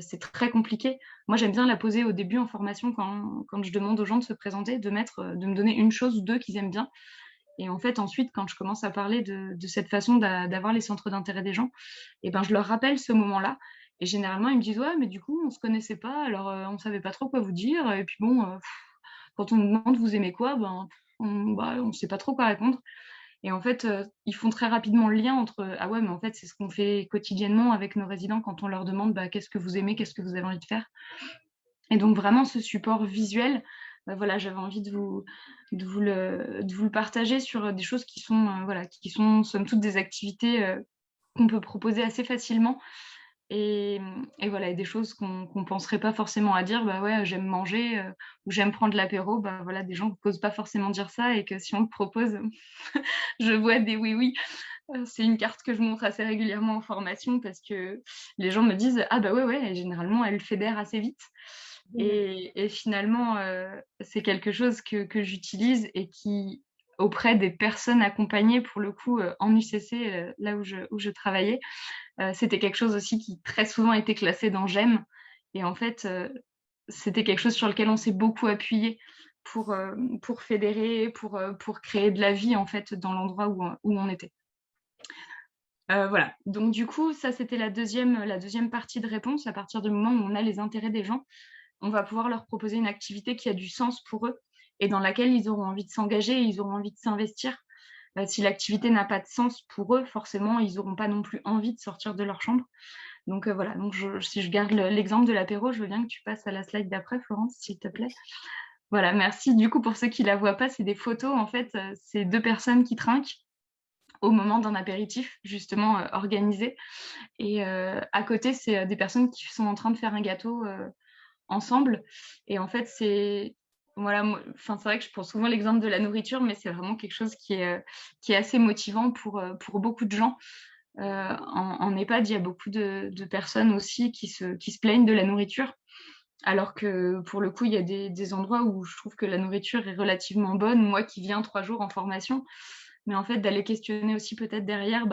C'est très compliqué. Moi, j'aime bien la poser au début en formation quand je demande aux gens de se présenter, de me donner une chose ou deux qu'ils aiment bien. Et en fait, ensuite, quand je commence à parler de cette façon d'avoir les centres d'intérêt des gens, et ben, je leur rappelle ce moment-là. Et généralement, ils me disent, ouais, mais du coup, on se connaissait pas, alors on ne savait pas trop quoi vous dire. Et puis bon, quand on nous demande vous aimez quoi, ben, on ne sait pas trop quoi répondre. Et en fait, ils font très rapidement le lien entre ah ouais, mais en fait, c'est ce qu'on fait quotidiennement avec nos résidents quand on leur demande bah, qu'est-ce que vous aimez, qu'est-ce que vous avez envie de faire. Et donc, vraiment, ce support visuel, voilà, j'avais envie de vous le partager sur des choses qui sont, voilà, qui sont somme toute des activités qu'on peut proposer assez facilement. Et voilà, et des choses qu'on ne penserait pas forcément à dire, bah ouais, j'aime manger ou j'aime prendre l'apéro, bah voilà, des gens n'osent pas forcément dire ça et que si on le propose, je vois des oui-oui. C'est une carte que je montre assez régulièrement en formation parce que les gens me disent ah bah ouais, et généralement elle fédère assez vite. Et finalement, c'est quelque chose que j'utilise et qui, auprès des personnes accompagnées, pour le coup, en UCC, là où je travaillais, c'était quelque chose aussi qui très souvent était classé dans j'aime. Et en fait, c'était quelque chose sur lequel on s'est beaucoup appuyé pour fédérer, pour créer de la vie en fait dans l'endroit où on était. Voilà, donc du coup, ça c'était la deuxième partie de réponse. À partir du moment où on a les intérêts des gens, on va pouvoir leur proposer une activité qui a du sens pour eux et dans laquelle ils auront envie de s'engager, ils auront envie de s'investir. Si l'activité n'a pas de sens pour eux, forcément, ils n'auront pas non plus envie de sortir de leur chambre. Donc voilà, donc si je garde l'exemple de l'apéro, je veux bien que tu passes à la slide d'après, Florence, s'il te plaît. Voilà, merci. Du coup, pour ceux qui ne la voient pas, c'est des photos. En fait, c'est deux personnes qui trinquent au moment d'un apéritif, justement, organisé. Et à côté, c'est des personnes qui sont en train de faire un gâteau ensemble. Et en fait, c'est voilà, c'est vrai que je prends souvent l'exemple de la nourriture, mais c'est vraiment quelque chose qui est assez motivant pour beaucoup de gens. En EHPAD, il y a beaucoup de personnes aussi qui se plaignent de la nourriture, alors que pour le coup, il y a des endroits où je trouve que la nourriture est relativement bonne. Moi qui viens 3 jours en formation, mais en fait, d'aller questionner aussi peut-être derrière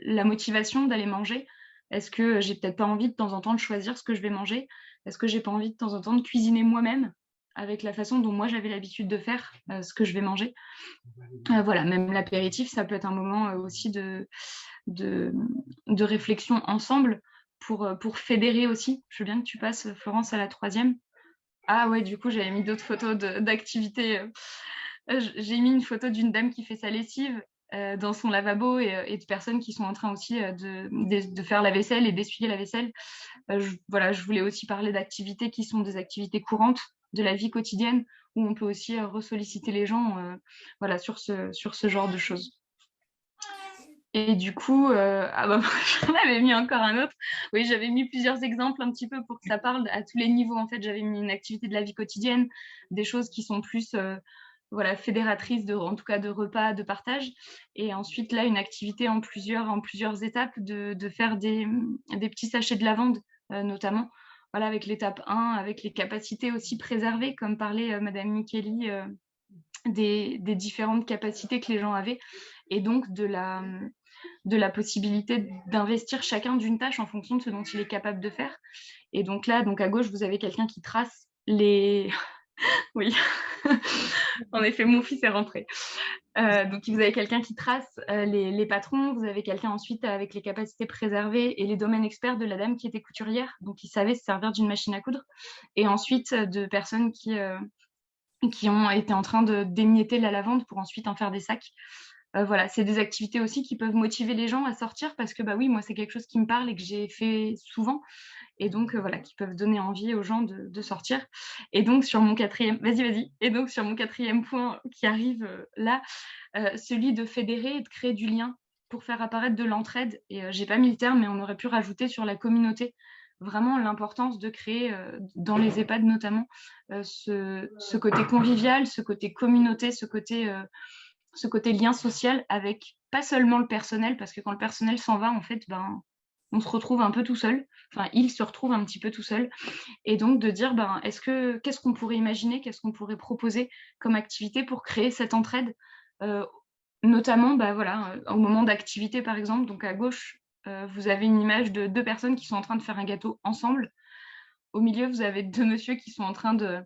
la motivation d'aller manger. Est-ce que j'ai peut-être pas envie de temps en temps de choisir ce que je vais manger? Est-ce que j'ai pas envie de temps en temps de cuisiner moi-même avec la façon dont moi j'avais l'habitude de faire ce que je vais manger? Voilà, même l'apéritif, ça peut être un moment aussi de réflexion ensemble pour fédérer aussi. Je veux bien que tu passes, Florence, à la 3e. Ah ouais, du coup, j'avais mis d'autres photos d'activités. J'ai mis une photo d'une dame qui fait sa lessive dans son lavabo et de personnes qui sont en train aussi de faire la vaisselle et d'essuyer la vaisselle. Voilà, je voulais aussi parler d'activités qui sont des activités courantes de la vie quotidienne où on peut aussi ressolliciter les gens voilà, sur ce genre de choses. Et du coup, j'en avais mis encore un autre. Oui, j'avais mis plusieurs exemples un petit peu pour que ça parle à tous les niveaux. En fait, j'avais mis une activité de la vie quotidienne, des choses qui sont plus voilà, fédératrices, en tout cas de repas, de partage. Et ensuite, là, une activité en plusieurs étapes, de faire des petits sachets de lavande, notamment. Voilà, avec l'étape 1, avec les capacités aussi préservées, comme parlait Madame Micheli, des différentes capacités que les gens avaient. Et donc, de la possibilité d'investir chacun d'une tâche en fonction de ce dont il est capable de faire. Et donc là, à gauche, vous avez quelqu'un qui trace les... oui, en effet, mon fils est rentré. Donc, vous avez quelqu'un qui trace les patrons, vous avez quelqu'un ensuite avec les capacités préservées et les domaines experts de la dame qui était couturière, donc qui savait se servir d'une machine à coudre, et ensuite de personnes qui qui ont été en train d'émietter la lavande pour ensuite en faire des sacs. Voilà, c'est des activités aussi qui peuvent motiver les gens à sortir parce que, bah oui, moi, c'est quelque chose qui me parle et que j'ai fait souvent. Et donc, voilà, qui peuvent donner envie aux gens de sortir. Et donc, sur mon quatrième, vas-y. Et donc, sur mon quatrième point qui arrive là, celui de fédérer et de créer du lien pour faire apparaître de l'entraide. Et j'ai pas mis le terme, mais on aurait pu rajouter sur la communauté. Vraiment l'importance de créer, dans les EHPAD notamment, ce côté convivial, ce côté communauté, ce côté lien social avec pas seulement le personnel, parce que quand le personnel s'en va, en fait, ben, on se retrouve un peu tout seul. Enfin, il se retrouve un petit peu tout seul. Et donc de dire, ben, qu'est-ce qu'on pourrait imaginer, qu'est-ce qu'on pourrait proposer comme activité pour créer cette entraide, notamment, bah, voilà, au moment d'activité par exemple. Donc à gauche, vous avez une image de 2 personnes qui sont en train de faire un gâteau ensemble. Au milieu, vous avez 2 messieurs qui sont en train de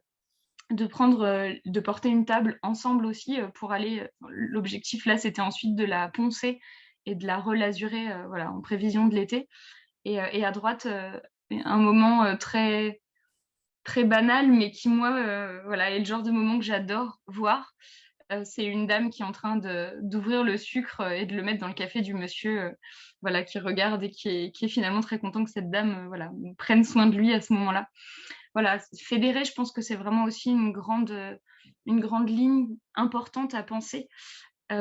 porter une table ensemble aussi pour aller. L'objectif là, c'était ensuite de la poncer et de la relazurer, voilà, en prévision de l'été. Et à droite, un moment très très banal, mais qui moi, voilà, est le genre de moment que j'adore voir. C'est une dame qui est en train d'ouvrir le sucre et de le mettre dans le café du monsieur, voilà, qui regarde et qui est finalement très content que cette dame, voilà, prenne soin de lui à ce moment-là. Voilà, fédérer, je pense que c'est vraiment aussi une grande ligne importante à penser.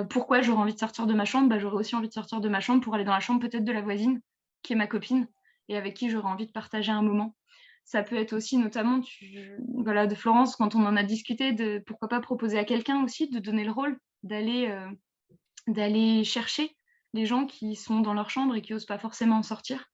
Pourquoi j'aurais envie de sortir de ma chambre? Bah, j'aurais aussi envie de sortir de ma chambre pour aller dans la chambre peut-être de la voisine, qui est ma copine, et avec qui j'aurais envie de partager un moment. Ça peut être aussi notamment, voilà, de Florence, quand on en a discuté, de pourquoi pas proposer à quelqu'un aussi de donner le rôle, d'aller chercher les gens qui sont dans leur chambre et qui n'osent pas forcément en sortir.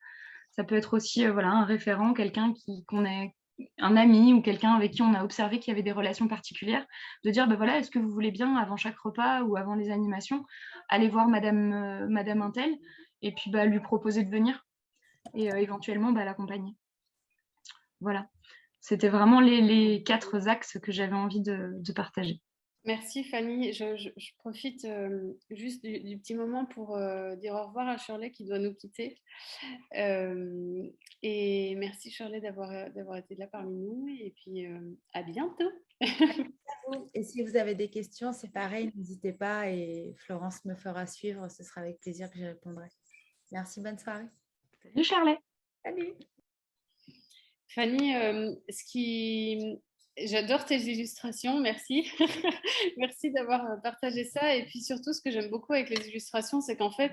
Ça peut être aussi voilà, un référent, quelqu'un qu'on est un ami ou quelqu'un avec qui on a observé qu'il y avait des relations particulières, de dire, ben voilà, est-ce que vous voulez bien, avant chaque repas ou avant les animations, aller voir Madame Untel et puis bah, lui proposer de venir et éventuellement bah, l'accompagner. Voilà. C'était vraiment les 4 axes que j'avais envie de partager. Merci Fanny. Je profite juste du petit moment pour dire au revoir à Shirley qui doit nous quitter. Et merci Shirley d'avoir été là parmi nous. Et puis à bientôt. Et si vous avez des questions, c'est pareil, n'hésitez pas et Florence me fera suivre. Ce sera avec plaisir que j'y répondrai. Merci, bonne soirée. Salut Charlet. Salut. Fanny, j'adore tes illustrations, merci. Merci d'avoir partagé ça. Et puis surtout, ce que j'aime beaucoup avec les illustrations, c'est qu'en fait,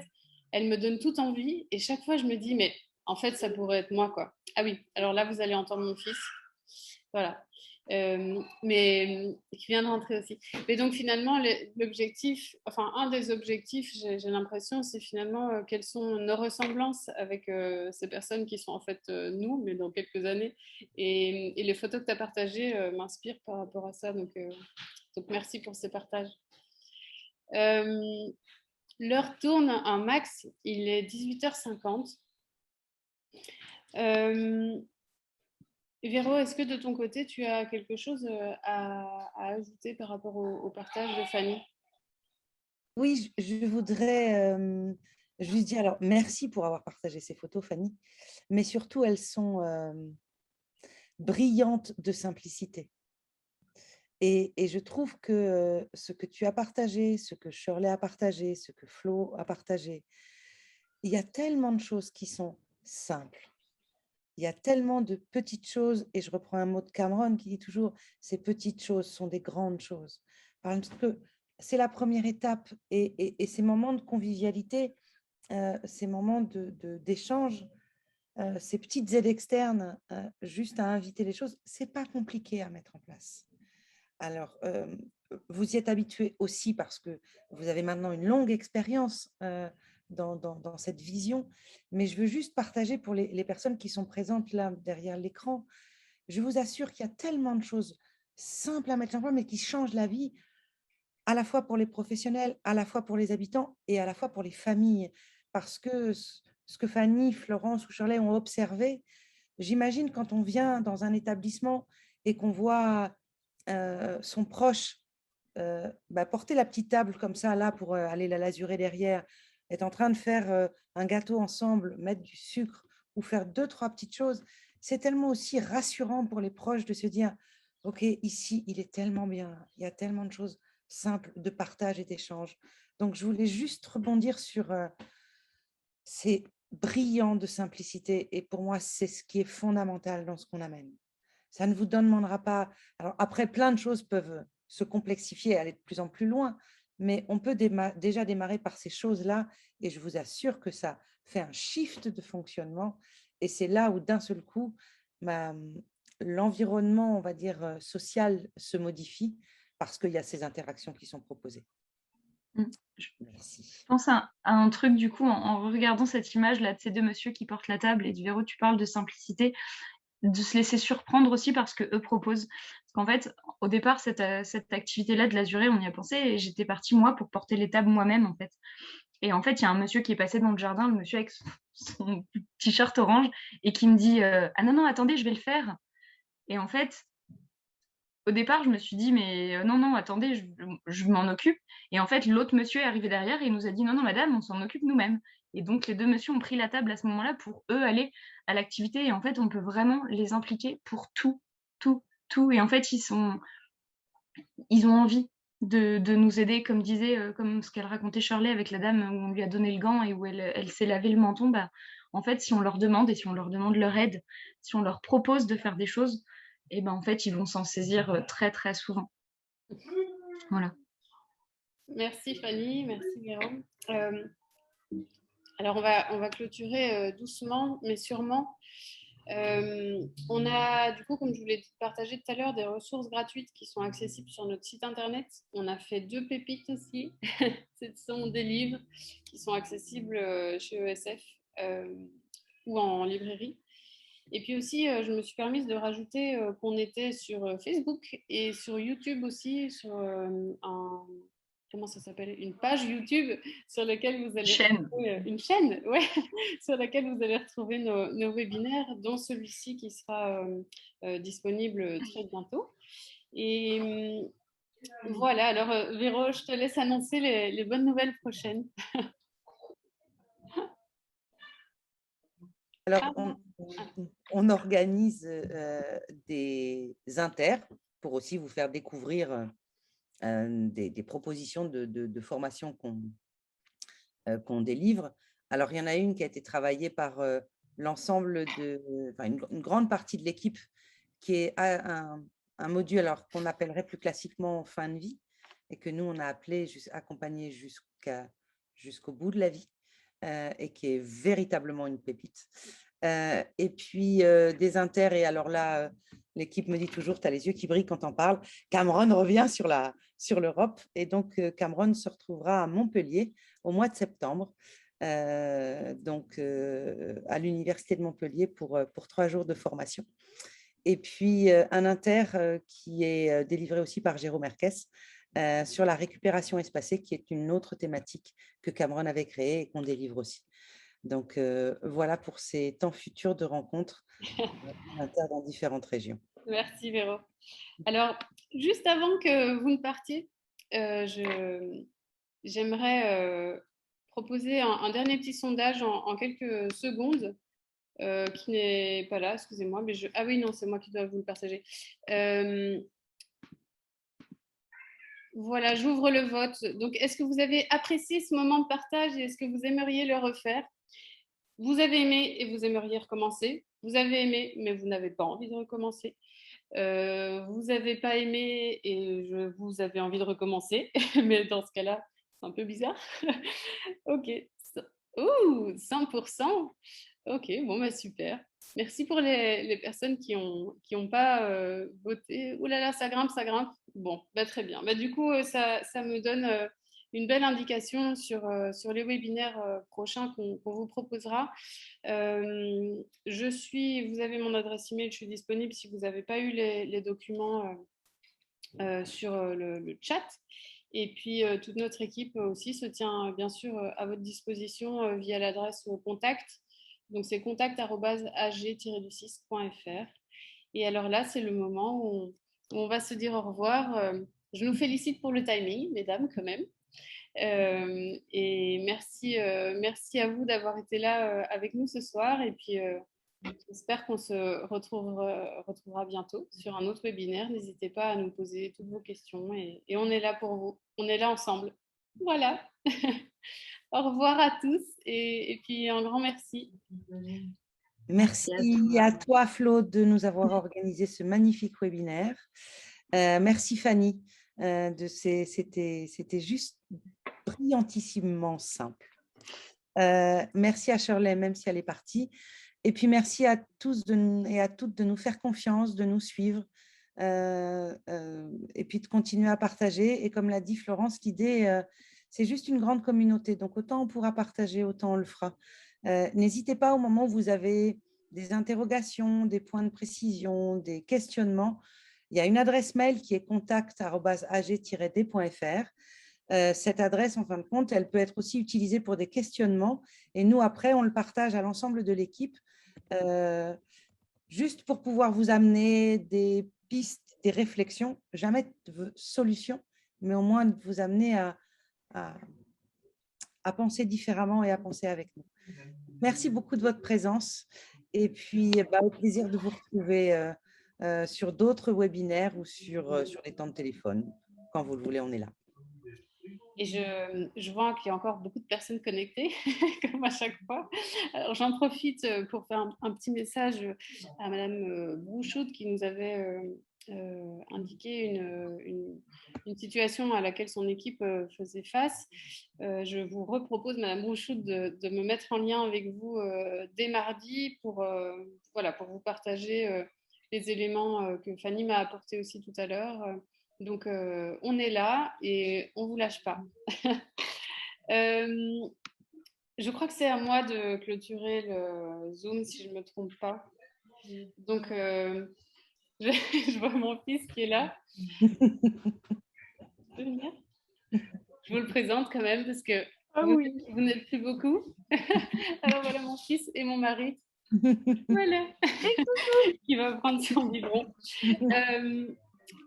elles me donnent toute envie. Et chaque fois, je me dis, mais en fait, ça pourrait être moi, quoi. Ah oui, alors là, vous allez entendre mon fils. Voilà. Mais qui vient de rentrer aussi. Mais donc finalement, l'objectif, enfin un des objectifs, j'ai l'impression, c'est finalement quelles sont nos ressemblances avec ces personnes qui sont en fait nous, mais dans quelques années. Et les photos que tu as partagées m'inspirent par rapport à ça. Donc merci pour ces partages. L'heure tourne un max, il est 18h50. Véro, est-ce que de ton côté, tu as quelque chose à ajouter par rapport au partage de Fanny? Oui, je voudrais juste dire, alors merci pour avoir partagé ces photos, Fanny, mais surtout, elles sont brillantes de simplicité. Et je trouve que ce que tu as partagé, ce que Shirley a partagé, ce que Flo a partagé, il y a tellement de choses qui sont simples. Il y a tellement de petites choses, et je reprends un mot de Cameron qui dit toujours, ces petites choses sont des grandes choses. Parce que c'est la première étape, et ces moments de convivialité, ces moments d'échange, ces petites aides externes, juste à inviter les choses, c'est pas compliqué à mettre en place. Alors, vous y êtes habitué aussi parce que vous avez maintenant une longue expérience dans cette vision, mais je veux juste partager pour les personnes qui sont présentes là derrière l'écran. Je vous assure qu'il y a tellement de choses simples à mettre en place, mais qui changent la vie, à la fois pour les professionnels, à la fois pour les habitants et à la fois pour les familles. Parce que ce que Fanny, Florence ou Shirley ont observé, j'imagine quand on vient dans un établissement et qu'on voit son proche porter la petite table comme ça, là, pour aller la lazurer derrière, est en train de faire un gâteau ensemble, mettre du sucre ou faire 2, 3 petites choses, c'est tellement aussi rassurant pour les proches de se dire OK, ici, il est tellement bien. Il y a tellement de choses simples de partage et d'échange. Donc, je voulais juste rebondir sur ces brillant de simplicité. Et pour moi, c'est ce qui est fondamental dans ce qu'on amène. Ça ne vous demandera pas. Alors, après, plein de choses peuvent se complexifier et aller de plus en plus loin, mais on peut déjà démarrer par ces choses-là. Et je vous assure que ça fait un shift de fonctionnement. Et c'est là où, d'un seul coup, l'environnement, on va dire, social se modifie parce qu'il y a ces interactions qui sont proposées. Mm. Je Merci. pense à un truc, du coup, en regardant cette image-là de ces deux messieurs qui portent la table et du Véro, tu parles de simplicité, de se laisser surprendre aussi par ce qu'eux proposent. Parce qu'en fait, au départ, cette activité-là de l'azuré, on y a pensé et j'étais partie, moi, pour porter les tables moi-même, en fait. Et en fait, il y a un monsieur qui est passé dans le jardin, le monsieur avec son t-shirt orange, et qui me dit ah non, non, attendez, je vais le faire. Et en fait, au départ, je me suis dit mais non, non, attendez, je m'en occupe. Et en fait, l'autre monsieur est arrivé derrière et il nous a dit non, non, madame, on s'en occupe nous-mêmes. Et donc, les deux messieurs ont pris la table à ce moment-là pour eux aller à l'activité. Et en fait, on peut vraiment les impliquer pour tout, tout, tout. Et en fait, ils ont envie de nous aider, comme disait, comme ce qu'elle racontait Shirley avec la dame où on lui a donné le gant et où elle s'est lavé le menton. Bah, en fait, si on leur demande et si on leur demande leur aide, si on leur propose de faire des choses, et ben en fait, ils vont s'en saisir très très souvent. Voilà. Merci Fanny, merci Véro. Alors on va clôturer doucement, mais sûrement. On a du coup, comme je vous l'ai partagé tout à l'heure, des ressources gratuites qui sont accessibles sur notre site internet. On a fait 2 pépites aussi. Ce sont des livres qui sont accessibles chez ESF ou en librairie. Et puis aussi, je me suis permise de rajouter qu'on était sur Facebook et sur YouTube aussi, sur comment ça s'appelle, une page YouTube sur laquelle vous allez retrouver une chaîne, ouais, sur laquelle vous allez retrouver nos webinaires, dont celui-ci qui sera disponible très bientôt. Et voilà, alors Véro, je te laisse annoncer les bonnes nouvelles prochaines. Alors, on organise des inters pour aussi vous faire découvrir des propositions de formation qu'on délivre. Alors, il y en a une qui a été travaillée par l'ensemble une grande partie de l'équipe qui est un module alors qu'on appellerait plus classiquement fin de vie et que nous, on a appelé accompagner jusqu'au bout de la vie et qui est véritablement une pépite. Et puis, des inters, et alors là, l'équipe me dit toujours, tu as les yeux qui brillent quand on parle. Cameron revient sur l'Europe et donc Cameron se retrouvera à Montpellier au mois de septembre, donc à l'Université de Montpellier pour 3 jours de formation. Et puis, un inter qui est délivré aussi par Jérôme Herkes sur la récupération espacée, qui est une autre thématique que Cameron avait créée et qu'on délivre aussi. Donc, voilà pour ces temps futurs de rencontres dans différentes régions. Merci Véro. Alors, juste avant que vous ne partiez, j'aimerais proposer un dernier petit sondage en quelques secondes, qui n'est pas là, excusez-moi, mais ah oui, non, c'est moi qui dois vous le partager. Voilà, j'ouvre le vote. Donc, est-ce que vous avez apprécié ce moment de partage et est-ce que vous aimeriez le refaire? Vous avez aimé et vous aimeriez recommencer. Vous avez aimé, mais vous n'avez pas envie de recommencer. Vous n'avez pas aimé et vous avez envie de recommencer. Mais dans ce cas-là, c'est un peu bizarre. Ok. Ouh, 100%. Ok, bon, bah super. Merci pour les personnes qui ont pas voté. Ouh là là, ça grimpe, ça grimpe. Bon, bah, très bien. Bah, du coup, ça me donne une belle indication sur les webinaires prochains qu'on vous proposera. Vous avez mon adresse email, je suis disponible si vous n'avez pas eu les documents sur le chat. Et puis, toute notre équipe aussi se tient bien sûr à votre disposition via l'adresse contact. Donc, c'est contact@ag-du6.fr. Et alors là, c'est le moment où on va se dire au revoir. Je nous félicite pour le timing, mesdames, quand même. Et merci à vous d'avoir été là avec nous ce soir. Et puis, J'espère qu'on se retrouvera bientôt sur un autre webinaire. N'hésitez pas à nous poser toutes vos questions et on est là pour vous. On est là ensemble. Voilà. Au revoir à tous et puis un grand merci. Merci à toi, Flo, de nous avoir organisé ce magnifique webinaire. Merci, Fanny. C'était juste brillantissimement simple. Merci à Shirley, même si elle est partie. Et puis, merci à tous et à toutes de nous faire confiance, de nous suivre et puis de continuer à partager. Et comme l'a dit Florence, l'idée, c'est juste une grande communauté. Donc, autant on pourra partager, autant on le fera. N'hésitez pas au moment où vous avez des interrogations, des points de précision, des questionnements. Il y a une adresse mail qui est contact@ag-d.fr. Cette adresse, en fin de compte, elle peut être aussi utilisée pour des questionnements. Et nous, après, on le partage à l'ensemble de l'équipe, juste pour pouvoir vous amener des pistes, des réflexions, jamais de solutions, mais au moins de vous amener à penser différemment et à penser avec nous. Merci beaucoup de votre présence. Et puis, au plaisir de vous retrouver sur d'autres webinaires ou sur des temps de téléphone. Quand vous le voulez, on est là. Et je vois qu'il y a encore beaucoup de personnes connectées, comme à chaque fois. Alors, j'en profite pour faire un petit message à Madame Brouchoud qui nous avait indiqué une situation à laquelle son équipe faisait face. Je vous repropose, Madame Brouchoud, de me mettre en lien avec vous dès mardi pour vous partager les éléments que Fanny m'a apportés aussi tout à l'heure. Donc, on est là et on ne vous lâche pas. Je crois que c'est à moi de clôturer le Zoom, si je ne me trompe pas. Donc, je vois mon fils qui est là. Je vous le présente quand même parce que vous n'êtes plus beaucoup. Alors voilà mon fils et mon mari. Voilà. Qui va prendre son biberon.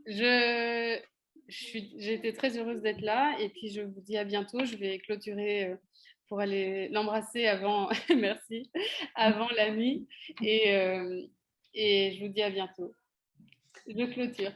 J'ai été très heureuse d'être là et puis je vous dis à bientôt. Je vais clôturer pour aller l'embrasser avant, merci, avant la nuit et je vous dis à bientôt. Je clôture.